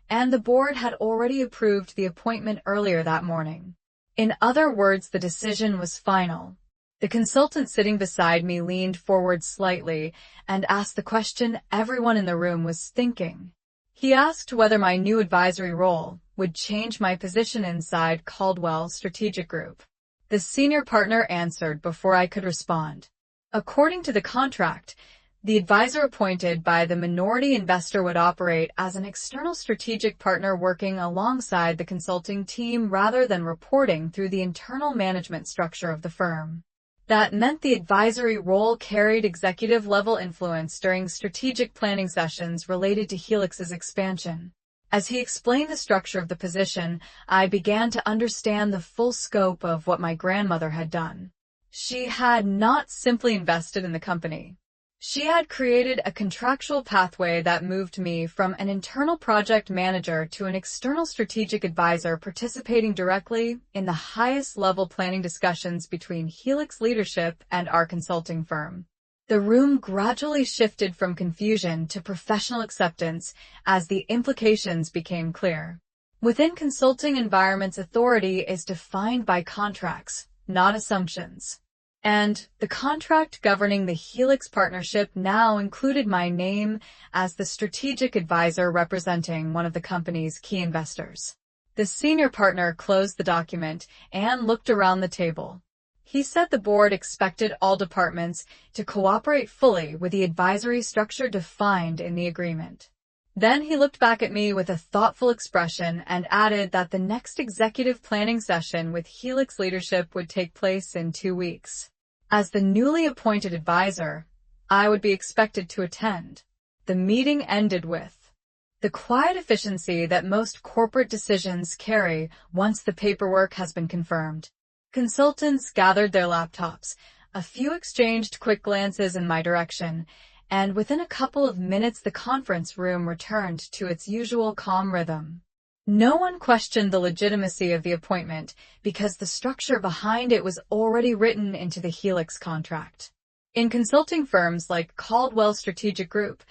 S1: and the board had already approved the appointment earlier that morning. In other words, the decision was final. The consultant sitting beside me leaned forward slightly and asked the question everyone in the room was thinking. He asked whether my new advisory role would change my position inside Caldwell Strategic Group. The senior partner answered before I could respond. According to the contract, the advisor appointed by the minority investor would operate as an external strategic partner working alongside the consulting team rather than reporting through the internal management structure of the firm. That meant the advisory role carried executive-level influence during strategic planning sessions related to Helix's expansion. As he explained the structure of the position, I began to understand the full scope of what my grandmother had done. She had not simply invested in the company. She had created a contractual pathway that moved me from an internal project manager to an external strategic advisor participating directly in the highest level planning discussions between Helix leadership and our consulting firm. The room gradually shifted from confusion to professional acceptance as the implications became clear. Within consulting environments, authority is defined by contracts, not assumptions. And the contract governing the Helix partnership now included my name as the strategic advisor representing one of the company's key investors. The senior partner closed the document and looked around the table. He said the board expected all departments to cooperate fully with the advisory structure defined in the agreement. Then he looked back at me with a thoughtful expression and added that the next executive planning session with Helix leadership would take place in 2 weeks. As the newly appointed advisor, I would be expected to attend. The meeting ended with the quiet efficiency that most corporate decisions carry once the paperwork has been confirmed. Consultants gathered their laptops, a few exchanged quick glances in my direction, and within a couple of minutes the conference room returned to its usual calm rhythm. No one questioned the legitimacy of the appointment because the structure behind it was already written into the Helix contract. In consulting firms like Caldwell Strategic Group,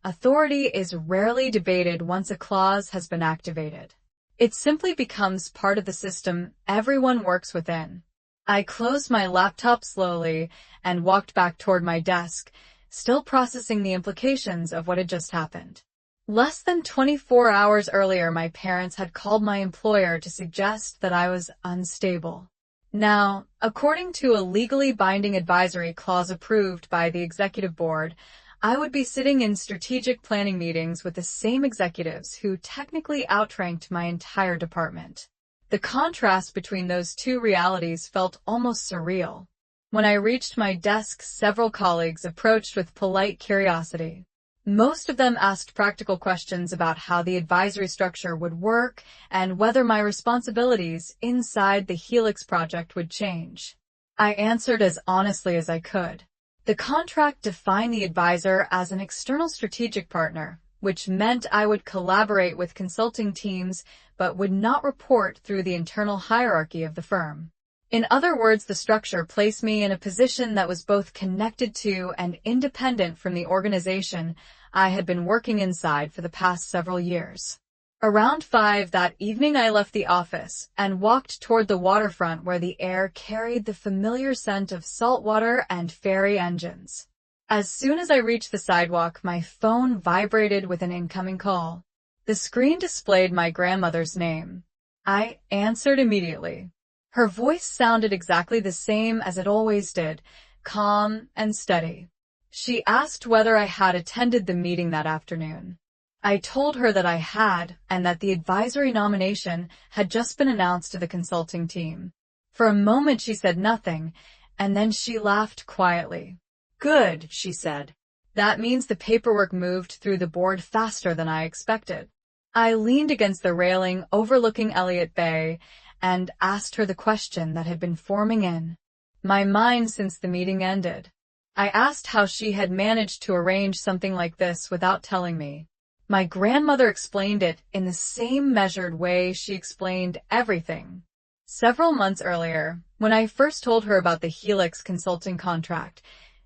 S1: authority is rarely debated once a clause has been activated. It simply becomes part of the system everyone works within. I closed my laptop slowly and walked back toward my desk, still processing the implications of what had just happened. Less than 24 hours earlier, my parents had called my employer to suggest that I was unstable. Now, according to a legally binding advisory clause approved by the executive board, I would be sitting in strategic planning meetings with the same executives who technically outranked my entire department. The contrast between those two realities felt almost surreal. When I reached my desk, several colleagues approached with polite curiosity. Most of them asked practical questions about how the advisory structure would work and whether my responsibilities inside the Helix project would change. I answered as honestly as I could. The contract defined the advisor as an external strategic partner, which meant I would collaborate with consulting teams but would not report through the internal hierarchy of the firm. In other words, the structure placed me in a position that was both connected to and independent from the organization I had been working inside for the past several years. Around 5 that evening, I left the office and walked toward the waterfront where the air carried the familiar scent of salt water and ferry engines. As soon as I reached the sidewalk, my phone vibrated with an incoming call. The screen displayed my grandmother's name. I answered immediately. Her voice sounded exactly the same as it always did, calm and steady. She asked whether I had attended the meeting that afternoon. I told her that I had, and that the advisory nomination had just been announced to the consulting team. For a moment she said nothing, and then she laughed quietly. "Good," she said. "That means the paperwork moved through the board faster than I expected." I leaned against the railing overlooking Elliott Bay and asked her the question that had been forming in my mind since the meeting ended. I asked how she had managed to arrange something like this without telling me. My grandmother explained it in the same measured way she explained everything. Several months earlier, when I first told her about the Helix consulting contract,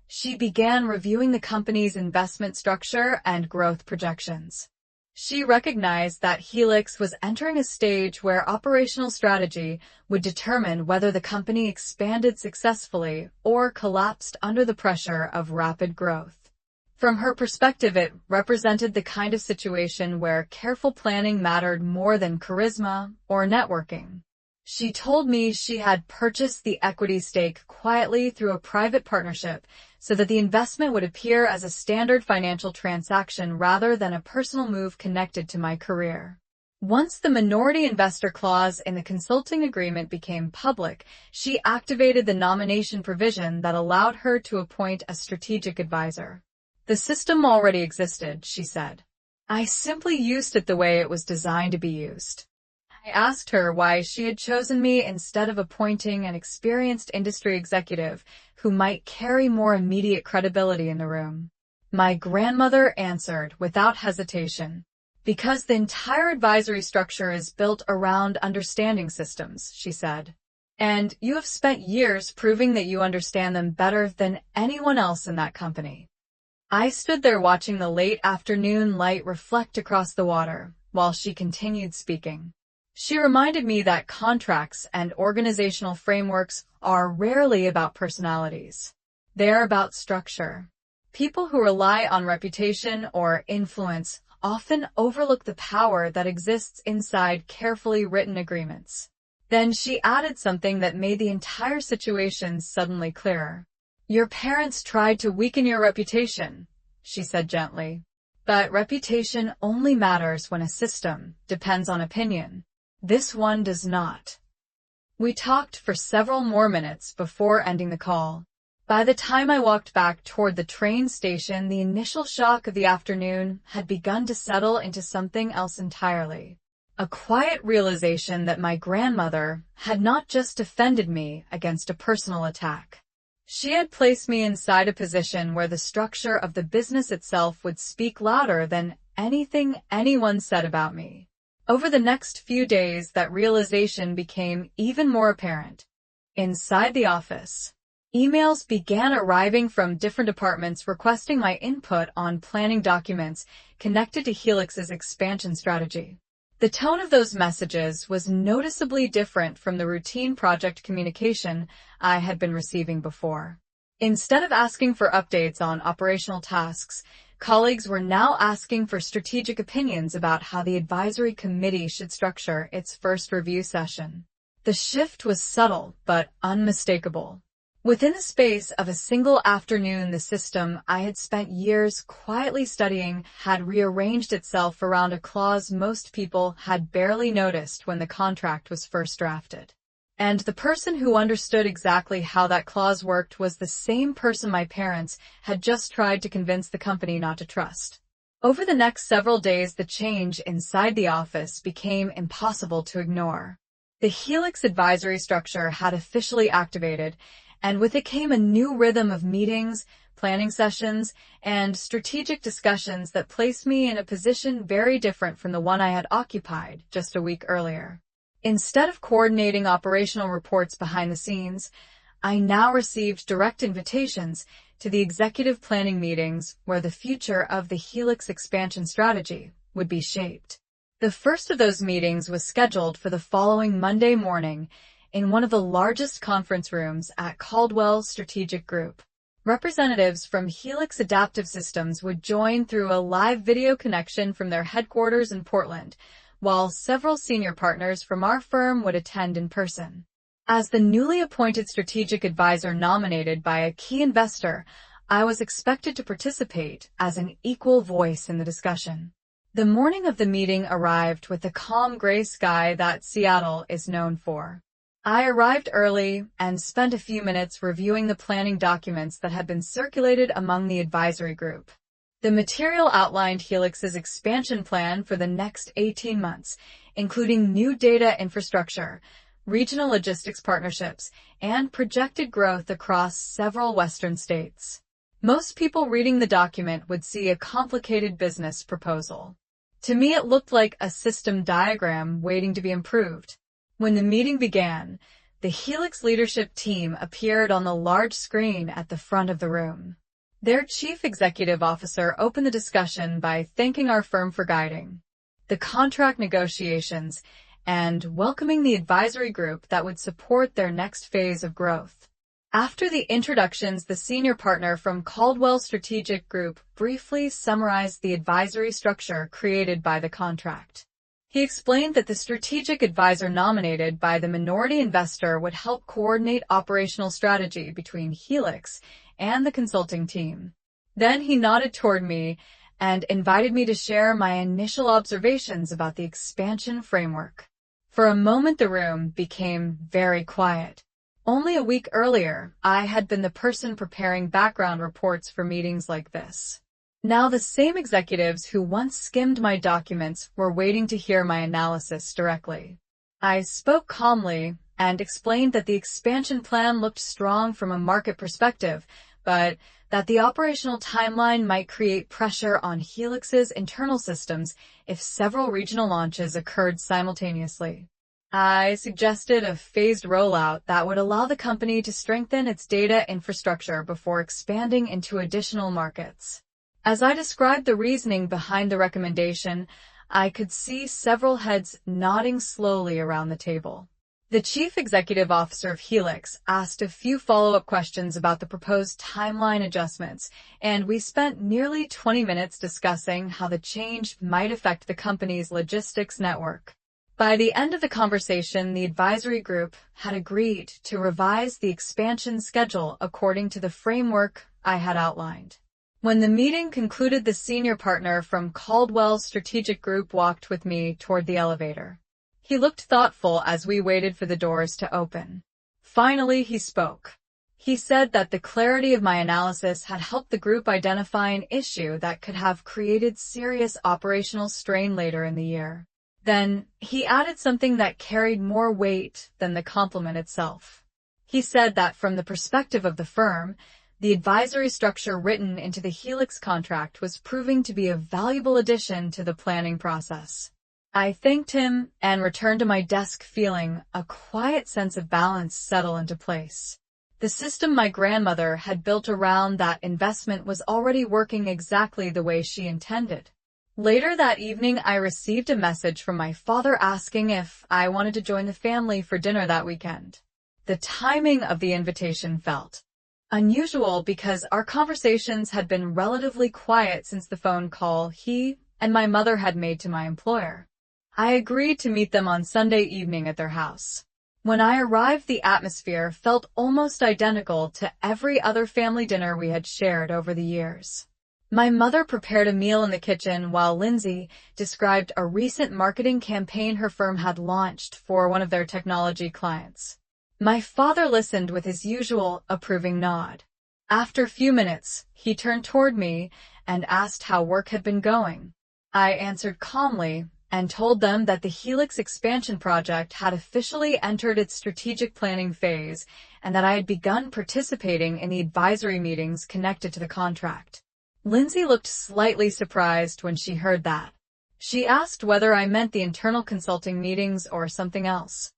S1: she began reviewing the company's investment structure and growth projections. She recognized that Helix was entering a stage where operational strategy would determine whether the company expanded successfully or collapsed under the pressure of rapid growth. From her perspective, it represented the kind of situation where careful planning mattered more than charisma or networking. She told me she had purchased the equity stake quietly through a private partnership so that the investment would appear as a standard financial transaction rather than a personal move connected to my career. Once the minority investor clause in the consulting agreement became public, she activated the nomination provision that allowed her to appoint a strategic advisor. "The system already existed," she said. "I simply used it the way it was designed to be used." I asked her why she had chosen me instead of appointing an experienced industry executive who might carry more immediate credibility in the room. My grandmother answered without hesitation. "Because the entire advisory structure is built around understanding systems," she said. "And you have spent years proving that you understand them better than anyone else in that company." I stood there watching the late afternoon light reflect across the water while she continued speaking. She reminded me that contracts and organizational frameworks are rarely about personalities. They're about structure. People who rely on reputation or influence often overlook the power that exists inside carefully written agreements. Then she added something that made the entire situation suddenly clearer. "Your parents tried to weaken your reputation," she said gently. "But reputation only matters when a system depends on opinion. This one does not." We talked for several more minutes before ending the call. By the time I walked back toward the train station, the initial shock of the afternoon had begun to settle into something else entirely. A quiet realization that my grandmother had not just defended me against a personal attack. She had placed me inside a position where the structure of the business itself would speak louder than anything anyone said about me. Over the next few days, that realization became even more apparent. Inside the office, emails began arriving from different departments requesting my input on planning documents connected to Helix's expansion strategy. The tone of those messages was noticeably different from the routine project communication I had been receiving before. Instead of asking for updates on operational tasks, colleagues were now asking for strategic opinions about how the advisory committee should structure its first review session. The shift was subtle but unmistakable. Within the space of a single afternoon, the system I had spent years quietly studying had rearranged itself around a clause most people had barely noticed when the contract was first drafted. And the person who understood exactly how that clause worked was the same person my parents had just tried to convince the company not to trust. Over the next several days, the change inside the office became impossible to ignore. The Helix advisory structure had officially activated, and with it came a new rhythm of meetings, planning sessions, and strategic discussions that placed me in a position very different from the one I had occupied just a week earlier. Instead of coordinating operational reports behind the scenes, I now received direct invitations to the executive planning meetings where the future of the Helix expansion strategy would be shaped. The first of those meetings was scheduled for the following Monday morning in one of the largest conference rooms at Caldwell Strategic Group. Representatives from Helix Adaptive Systems would join through a live video connection from their headquarters in Portland, while several senior partners from our firm would attend in person. As the newly appointed strategic advisor nominated by a key investor, I was expected to participate as an equal voice in the discussion. The morning of the meeting arrived with the calm gray sky that Seattle is known for. I arrived early and spent a few minutes reviewing the planning documents that had been circulated among the advisory group. The material outlined Helix's expansion plan for the next 18 months, including new data infrastructure, regional logistics partnerships, and projected growth across several Western states. Most people reading the document would see a complicated business proposal. To me, it looked like a system diagram waiting to be improved. When the meeting began, the Helix leadership team appeared on the large screen at the front of the room. Their chief executive officer opened the discussion by thanking our firm for guiding the contract negotiations and welcoming the advisory group that would support their next phase of growth. After the introductions, the senior partner from Caldwell Strategic Group briefly summarized the advisory structure created by the contract. He explained that the strategic advisor nominated by the minority investor would help coordinate operational strategy between Helix and the consulting team. Then he nodded toward me and invited me to share my initial observations about the expansion framework. For a moment, the room became very quiet. Only a week earlier, I had been the person preparing background reports for meetings like this. Now the same executives who once skimmed my documents were waiting to hear my analysis directly. I spoke calmly and explained that the expansion plan looked strong from a market perspective, but that the operational timeline might create pressure on Helix's internal systems if several regional launches occurred simultaneously. I suggested a phased rollout that would allow the company to strengthen its data infrastructure before expanding into additional markets. As I described the reasoning behind the recommendation, I could see several heads nodding slowly around the table. The chief executive officer of Helix asked a few follow-up questions about the proposed timeline adjustments, and we spent nearly 20 minutes discussing how the change might affect the company's logistics network. By the end of the conversation, the advisory group had agreed to revise the expansion schedule according to the framework I had outlined. When the meeting concluded, the senior partner from Caldwell Strategic Group walked with me toward the elevator. He looked thoughtful as we waited for the doors to open. Finally, he spoke. He said that the clarity of my analysis had helped the group identify an issue that could have created serious operational strain later in the year. Then, he added something that carried more weight than the compliment itself. He said that from the perspective of the firm, the advisory structure written into the Helix contract was proving to be a valuable addition to the planning process. I thanked him and returned to my desk feeling a quiet sense of balance settle into place. The system my grandmother had built around that investment was already working exactly the way she intended. Later that evening, I received a message from my father asking if I wanted to join the family for dinner that weekend. The timing of the invitation felt unusual because our conversations had been relatively quiet since the phone call he and my mother had made to my employer. I agreed to meet them on Sunday evening at their house. When I arrived, the atmosphere felt almost identical to every other family dinner we had shared over the years. My mother prepared a meal in the kitchen while Lindsay described a recent marketing campaign her firm had launched for one of their technology clients. My father listened with his usual approving nod. After a few minutes, he turned toward me and asked how work had been going. I answered calmly and told them that the Helix expansion project had officially entered its strategic planning phase and that I had begun participating in the advisory meetings connected to the contract. Lindsay looked slightly surprised when she heard that. She asked whether I meant the internal consulting meetings or something else.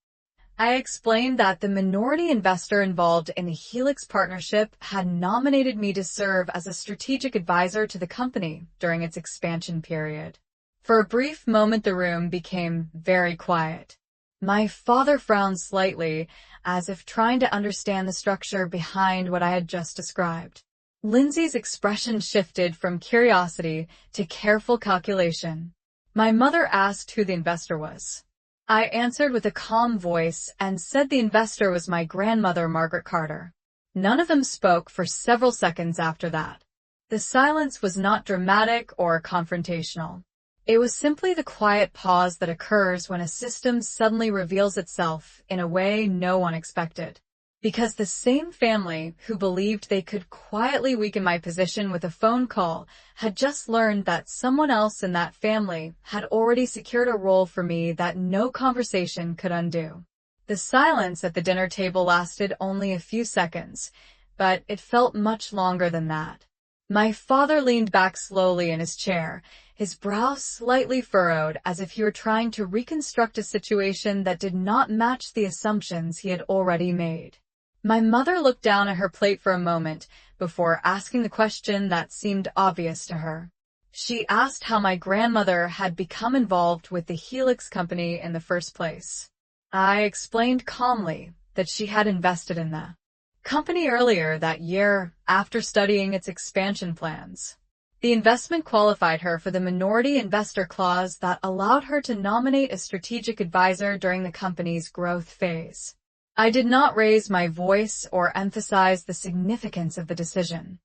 S1: I explained that the minority investor involved in the Helix partnership had nominated me to serve as a strategic advisor to the company during its expansion period. For a brief moment, the room became very quiet. My father frowned slightly, as if trying to understand the structure behind what I had just described. Lindsay's expression shifted from curiosity to careful calculation. My mother asked who the investor was. I answered with a calm voice and said the investor was my grandmother, Margaret Carter. None of them spoke for several seconds after that. The silence was not dramatic or confrontational. It was simply the quiet pause that occurs when a system suddenly reveals itself in a way no one expected. Because the same family who believed they could quietly weaken my position with a phone call had just learned that someone else in that family had already secured a role for me that no conversation could undo. The silence at the dinner table lasted only a few seconds, but it felt much longer than that. My father leaned back slowly in his chair, his brow slightly furrowed as if he were trying to reconstruct a situation that did not match the assumptions he had already made. My mother looked down at her plate for a moment before asking the question that seemed obvious to her. She asked how my grandmother had become involved with the Helix company in the first place. I explained calmly that she had invested in the company earlier that year after studying its expansion plans. The investment qualified her for the minority investor clause that allowed her to nominate a strategic advisor during the company's growth phase. I did not raise my voice or emphasize the significance of the decision.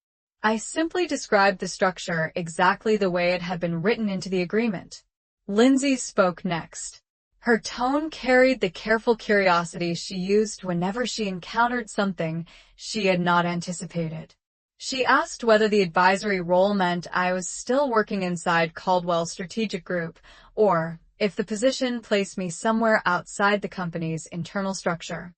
S1: I simply described the structure exactly the way it had been written into the agreement. Lindsay spoke next. Her tone carried the careful curiosity she used whenever she encountered something she had not anticipated. She asked whether the advisory role meant I was still working inside Caldwell's strategic group, or if the position placed me somewhere outside the company's internal structure.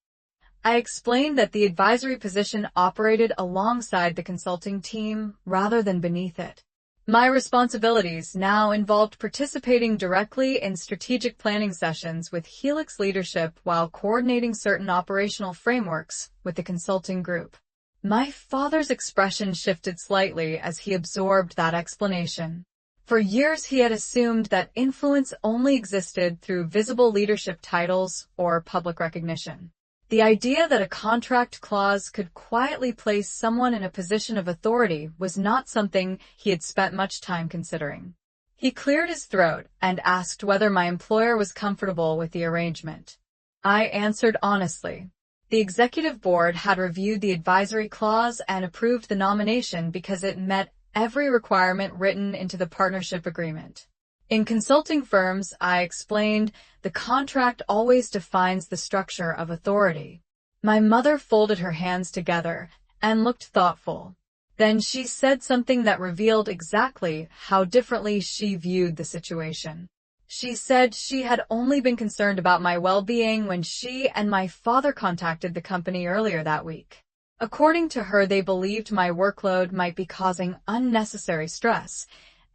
S1: I explained that the advisory position operated alongside the consulting team rather than beneath it. My responsibilities now involved participating directly in strategic planning sessions with Helix leadership while coordinating certain operational frameworks with the consulting group. My father's expression shifted slightly as he absorbed that explanation. For years he had assumed that influence only existed through visible leadership titles or public recognition. The idea that a contract clause could quietly place someone in a position of authority was not something he had spent much time considering. He cleared his throat and asked whether my employer was comfortable with the arrangement. I answered honestly. The executive board had reviewed the advisory clause and approved the nomination because it met every requirement written into the partnership agreement. In consulting firms, I explained, the contract always defines the structure of authority. My mother folded her hands together and looked thoughtful. Then she said something that revealed exactly how differently she viewed the situation. She said she had only been concerned about my well-being when she and my father contacted the company earlier that week. According to her, they believed my workload might be causing unnecessary stress,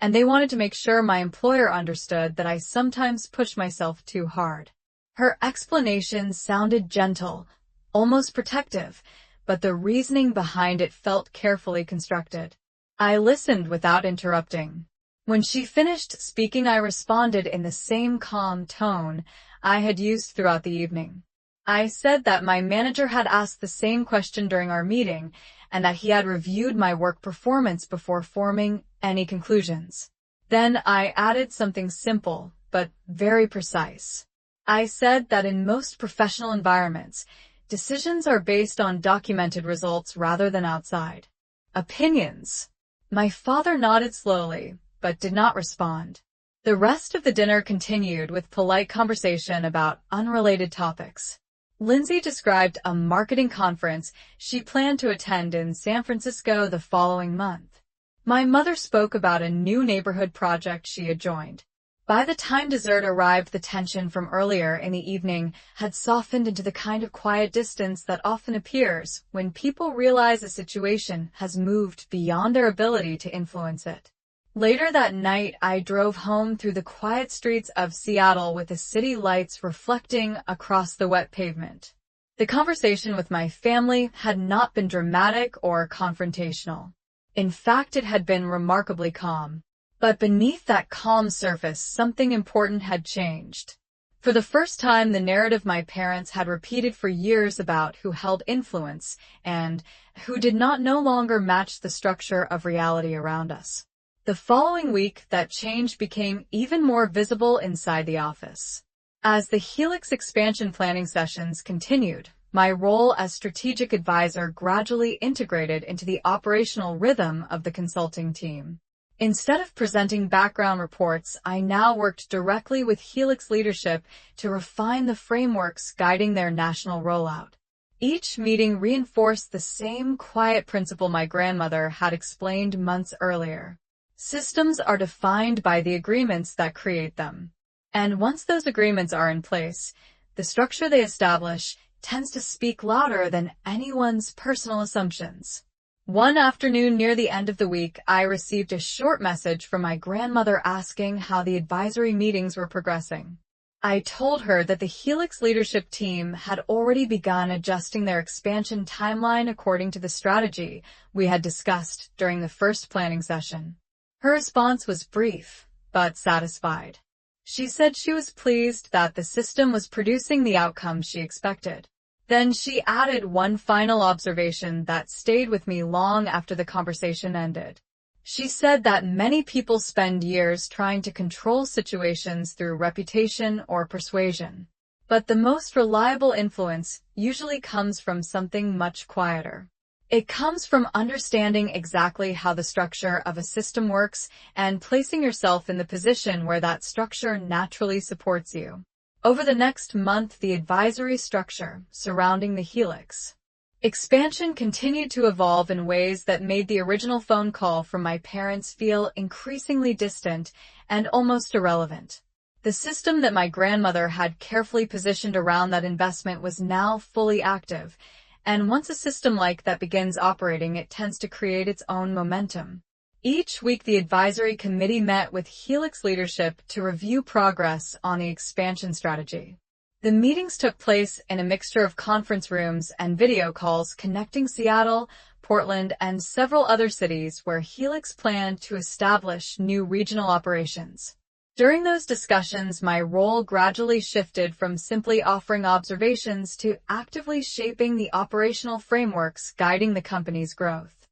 S1: and they wanted to make sure my employer understood that I sometimes push myself too hard. Her explanation sounded gentle, almost protective, but the reasoning behind it felt carefully constructed. I listened without interrupting. When she finished speaking, I responded in the same calm tone I had used throughout the evening. I said that my manager had asked the same question during our meeting, and that he had reviewed my work performance before forming any conclusions. Then I added something simple, but very precise. I said that in most professional environments, decisions are based on documented results rather than outside opinions. My father nodded slowly, but did not respond. The rest of the dinner continued with polite conversation about unrelated topics. Lindsay described a marketing conference she planned to attend in San Francisco the following month. My mother spoke about a new neighborhood project she had joined. By the time dessert arrived, the tension from earlier in the evening had softened into the kind of quiet distance that often appears when people realize a situation has moved beyond their ability to influence it. Later that night, I drove home through the quiet streets of Seattle with the city lights reflecting across the wet pavement. The conversation with my family had not been dramatic or confrontational. In fact, it had been remarkably calm. But beneath that calm surface, something important had changed. For the first time, the narrative my parents had repeated for years about who held influence and who did not no longer match the structure of reality around us. The following week, that change became even more visible inside the office. As the Helix expansion planning sessions continued, my role as strategic advisor gradually integrated into the operational rhythm of the consulting team. Instead of presenting background reports, I now worked directly with Helix leadership to refine the frameworks guiding their national rollout. Each meeting reinforced the same quiet principle my grandmother had explained months earlier. Systems are defined by the agreements that create them. And once those agreements are in place, the structure they establish tends to speak louder than anyone's personal assumptions. One afternoon near the end of the week, I received a short message from my grandmother asking how the advisory meetings were progressing. I told her that the Helix leadership team had already begun adjusting their expansion timeline according to the strategy we had discussed during the first planning session. Her response was brief, but satisfied. She said she was pleased that the system was producing the outcome she expected. Then she added one final observation that stayed with me long after the conversation ended. She said that many people spend years trying to control situations through reputation or persuasion. But the most reliable influence usually comes from something much quieter. It comes from understanding exactly how the structure of a system works and placing yourself in the position where that structure naturally supports you. Over the next month, the advisory structure surrounding the Helix expansion continued to evolve in ways that made the original phone call from my parents feel increasingly distant and almost irrelevant. The system that my grandmother had carefully positioned around that investment was now fully active, and once a system like that begins operating, it tends to create its own momentum. Each week, the advisory committee met with Helix leadership to review progress on the expansion strategy. The meetings took place in a mixture of conference rooms and video calls connecting Seattle, Portland, and several other cities where Helix planned to establish new regional operations. During those discussions, my role gradually shifted from simply offering observations to actively shaping the operational frameworks guiding the company's growth.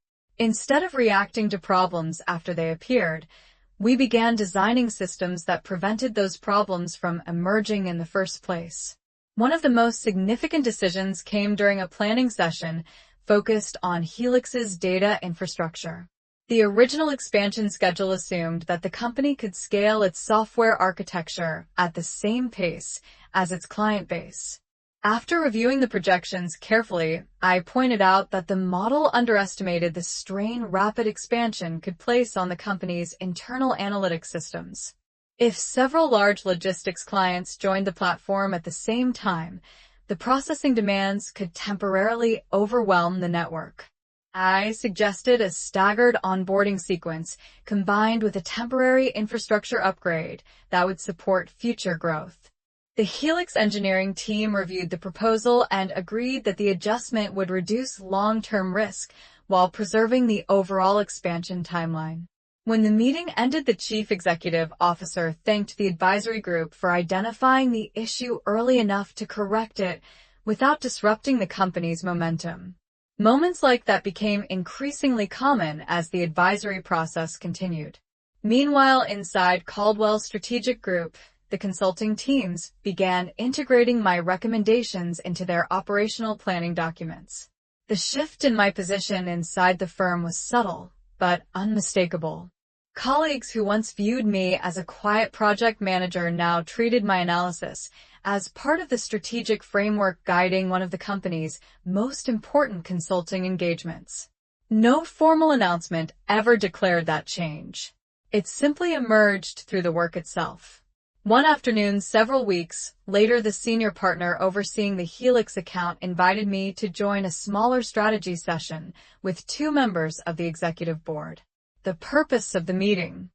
S1: Instead of reacting to problems after they appeared, we began designing systems that prevented those problems from emerging in the first place. One of the most significant decisions came during a planning session focused on Helix's data infrastructure. The original expansion schedule assumed that the company could scale its software architecture at the same pace as its client base. After reviewing the projections carefully, I pointed out that the model underestimated the strain rapid expansion could place on the company's internal analytics systems. If several large logistics clients joined the platform at the same time, the processing demands could temporarily overwhelm the network. I suggested a staggered onboarding sequence combined with a temporary infrastructure upgrade that would support future growth. The Helix engineering team reviewed the proposal and agreed that the adjustment would reduce long-term risk while preserving the overall expansion timeline. When the meeting ended, the chief executive officer thanked the advisory group for identifying the issue early enough to correct it without disrupting the company's momentum. Moments like that became increasingly common as the advisory process continued. Meanwhile, inside Caldwell's strategic group, the consulting teams began integrating my recommendations into their operational planning documents. The shift in my position inside the firm was subtle, but unmistakable. Colleagues who once viewed me as a quiet project manager now treated my analysis as part of the strategic framework guiding one of the company's most important consulting engagements. No formal announcement ever declared that change. It simply emerged through the work itself. One afternoon, several weeks later, the senior partner overseeing the Helix account invited me to join a smaller strategy session with two members of the executive board. The purpose of the meeting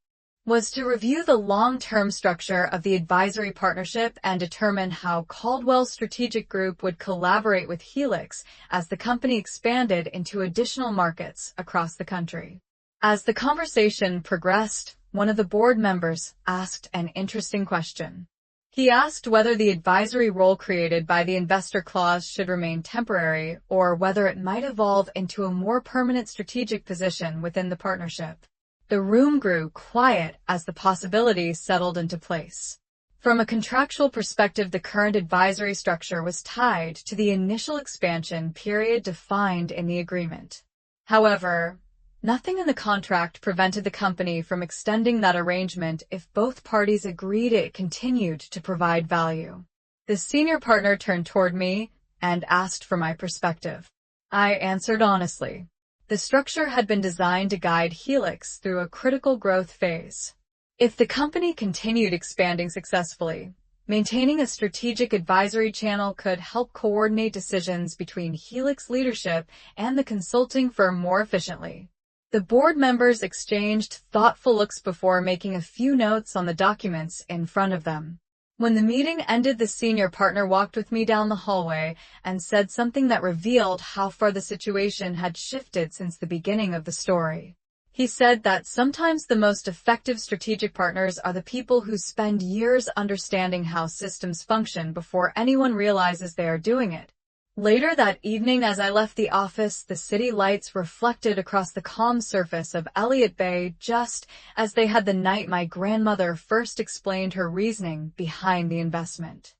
S1: was to review the long-term structure of the advisory partnership and determine how Caldwell Strategic Group would collaborate with Helix as the company expanded into additional markets across the country. As the conversation progressed, one of the board members asked an interesting question. He asked whether the advisory role created by the investor clause should remain temporary or whether it might evolve into a more permanent strategic position within the partnership. The room grew quiet as the possibility settled into place. From a contractual perspective, the current advisory structure was tied to the initial expansion period defined in the agreement. However, nothing in the contract prevented the company from extending that arrangement if both parties agreed it continued to provide value. The senior partner turned toward me and asked for my perspective. I answered honestly. The structure had been designed to guide Helix through a critical growth phase. If the company continued expanding successfully, maintaining a strategic advisory channel could help coordinate decisions between Helix leadership and the consulting firm more efficiently. The board members exchanged thoughtful looks before making a few notes on the documents in front of them. When the meeting ended, the senior partner walked with me down the hallway and said something that revealed how far the situation had shifted since the beginning of the story. He said that sometimes the most effective strategic partners are the people who spend years understanding how systems function before anyone realizes they are doing it. Later that evening, as I left the office, the city lights reflected across the calm surface of Elliott Bay, just as they had the night my grandmother first explained her reasoning behind the investment.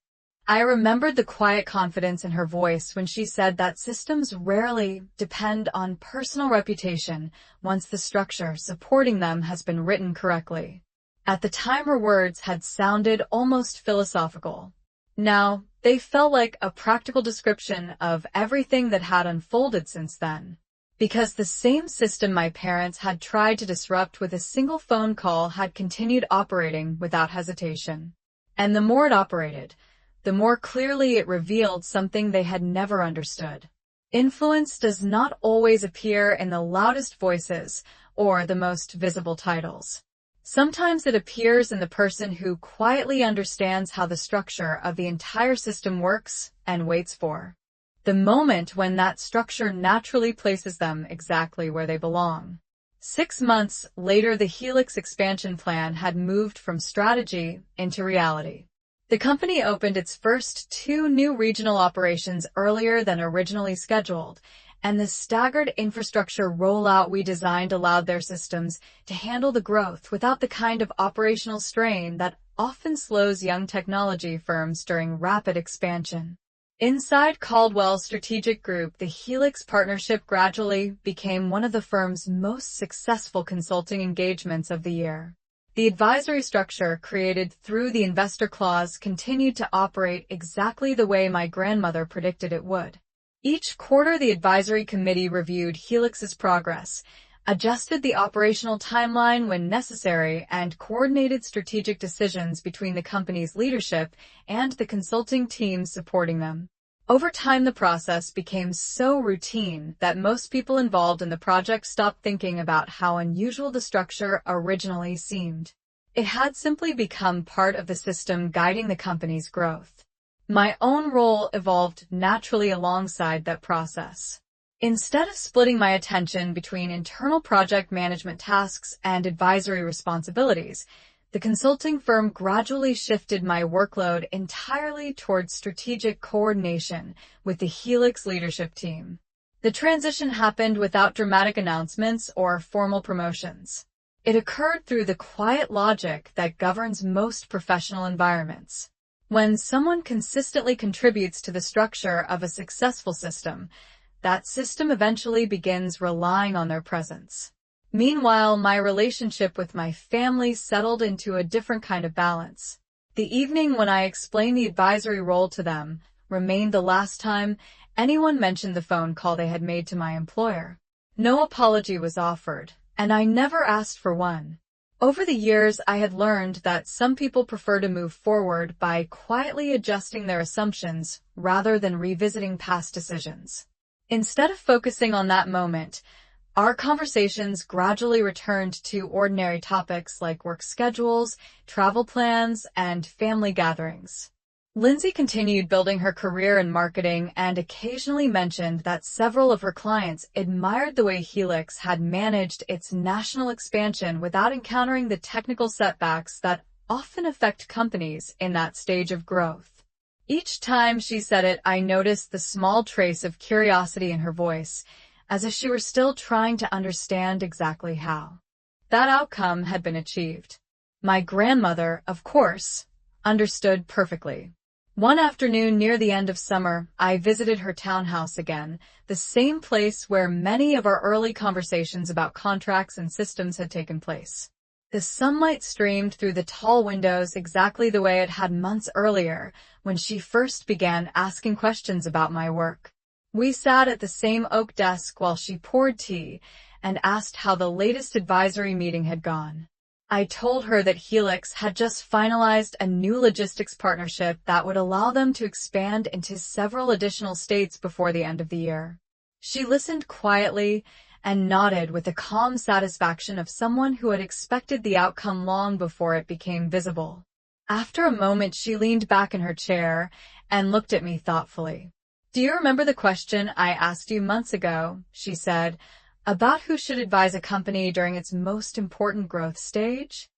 S1: I remembered the quiet confidence in her voice when she said that systems rarely depend on personal reputation once the structure supporting them has been written correctly. At the time, her words had sounded almost philosophical. Now, they felt like a practical description of everything that had unfolded since then. Because the same system my parents had tried to disrupt with a single phone call had continued operating without hesitation. And the more it operated, the more clearly it revealed something they had never understood. Influence does not always appear in the loudest voices or the most visible titles. Sometimes it appears in the person who quietly understands how the structure of the entire system works and waits for the moment when that structure naturally places them exactly where they belong. 6 months later, the Helix expansion plan had moved from strategy into reality. The company opened its first 2 new regional operations earlier than originally scheduled, and the staggered infrastructure rollout we designed allowed their systems to handle the growth without the kind of operational strain that often slows young technology firms during rapid expansion. Inside Caldwell Strategic Group, the Helix partnership gradually became one of the firm's most successful consulting engagements of the year. The advisory structure created through the investor clause continued to operate exactly the way my grandmother predicted it would. Each quarter, the advisory committee reviewed Helix's progress, adjusted the operational timeline when necessary, and coordinated strategic decisions between the company's leadership and the consulting teams supporting them. Over time, the process became so routine that most people involved in the project stopped thinking about how unusual the structure originally seemed. It had simply become part of the system guiding the company's growth. My own role evolved naturally alongside that process. Instead of splitting my attention between internal project management tasks and advisory responsibilities, the consulting firm gradually shifted my workload entirely towards strategic coordination with the Helix leadership team. The transition happened without dramatic announcements or formal promotions. It occurred through the quiet logic that governs most professional environments. When someone consistently contributes to the structure of a successful system, that system eventually begins relying on their presence. Meanwhile, my relationship with my family settled into a different kind of balance. The evening when I explained the advisory role to them remained the last time anyone mentioned the phone call they had made to my employer. No apology was offered, and I never asked for one. Over the years, I had learned that some people prefer to move forward by quietly adjusting their assumptions rather than revisiting past decisions. Instead of focusing on that moment, our conversations gradually returned to ordinary topics like work schedules, travel plans, and family gatherings. Lindsay continued building her career in marketing and occasionally mentioned that several of her clients admired the way Helix had managed its national expansion without encountering the technical setbacks that often affect companies in that stage of growth. Each time she said it, I noticed the small trace of curiosity in her voice, as if she were still trying to understand exactly how that outcome had been achieved. My grandmother, of course, understood perfectly. One afternoon near the end of summer, I visited her townhouse again, the same place where many of our early conversations about contracts and systems had taken place. The sunlight streamed through the tall windows exactly the way it had months earlier when she first began asking questions about my work. We sat at the same oak desk while she poured tea and asked how the latest advisory meeting had gone. I told her that Helix had just finalized a new logistics partnership that would allow them to expand into several additional states before the end of the year. She listened quietly and nodded with the calm satisfaction of someone who had expected the outcome long before it became visible. After a moment, she leaned back in her chair and looked at me thoughtfully. "Do you remember the question I asked you months ago," she said, "about who should advise a company during its most important growth stage?"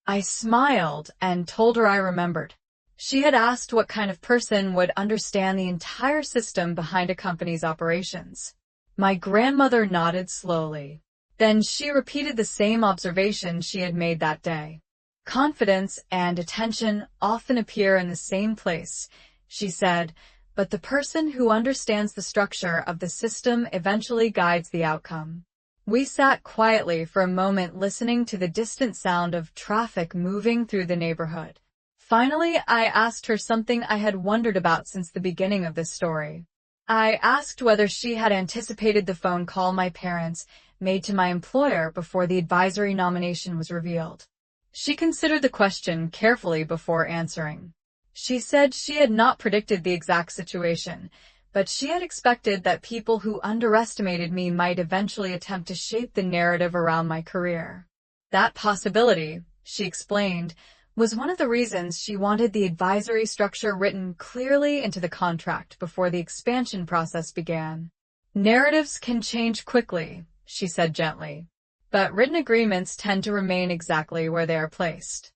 S1: I smiled and told her I remembered. She had asked what kind of person would understand the entire system behind a company's operations. My grandmother nodded slowly. Then she repeated the same observation she had made that day. "Confidence and attention often appear in the same place," she said, "but the person who understands the structure of the system eventually guides the outcome." We sat quietly for a moment, listening to the distant sound of traffic moving through the neighborhood. Finally, I asked her something I had wondered about since the beginning of this story. I asked whether she had anticipated the phone call my parents made to my employer before the advisory nomination was revealed. She considered the question carefully before answering. She said she had not predicted the exact situation, but she had expected that people who underestimated me might eventually attempt to shape the narrative around my career. That possibility, she explained, was one of the reasons she wanted the advisory structure written clearly into the contract before the expansion process began. "Narratives can change quickly," she said gently, "but written agreements tend to remain exactly where they are placed."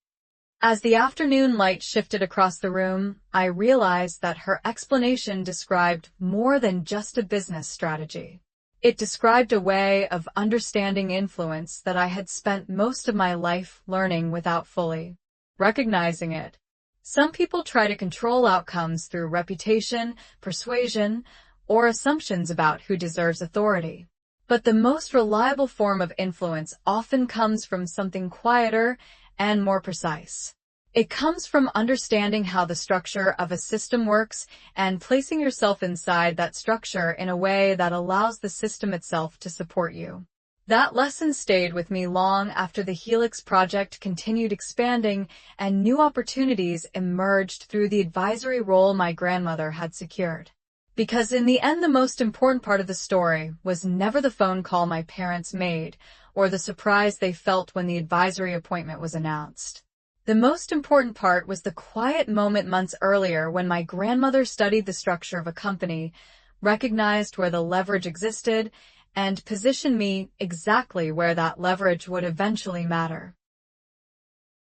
S1: As the afternoon light shifted across the room, I realized that her explanation described more than just a business strategy. It described a way of understanding influence that I had spent most of my life learning without fully recognizing it. Some people try to control outcomes through reputation, persuasion, or assumptions about who deserves authority. But the most reliable form of influence often comes from something quieter and more precise. It comes from understanding how the structure of a system works and placing yourself inside that structure in a way that allows the system itself to support you. That lesson stayed with me long after the Helix project continued expanding and new opportunities emerged through the advisory role my grandmother had secured. Because in the end, the most important part of the story was never the phone call my parents made or the surprise they felt when the advisory appointment was announced. The most important part was the quiet moment months earlier when my grandmother studied the structure of a company, recognized where the leverage existed, and positioned me exactly where that leverage would eventually matter.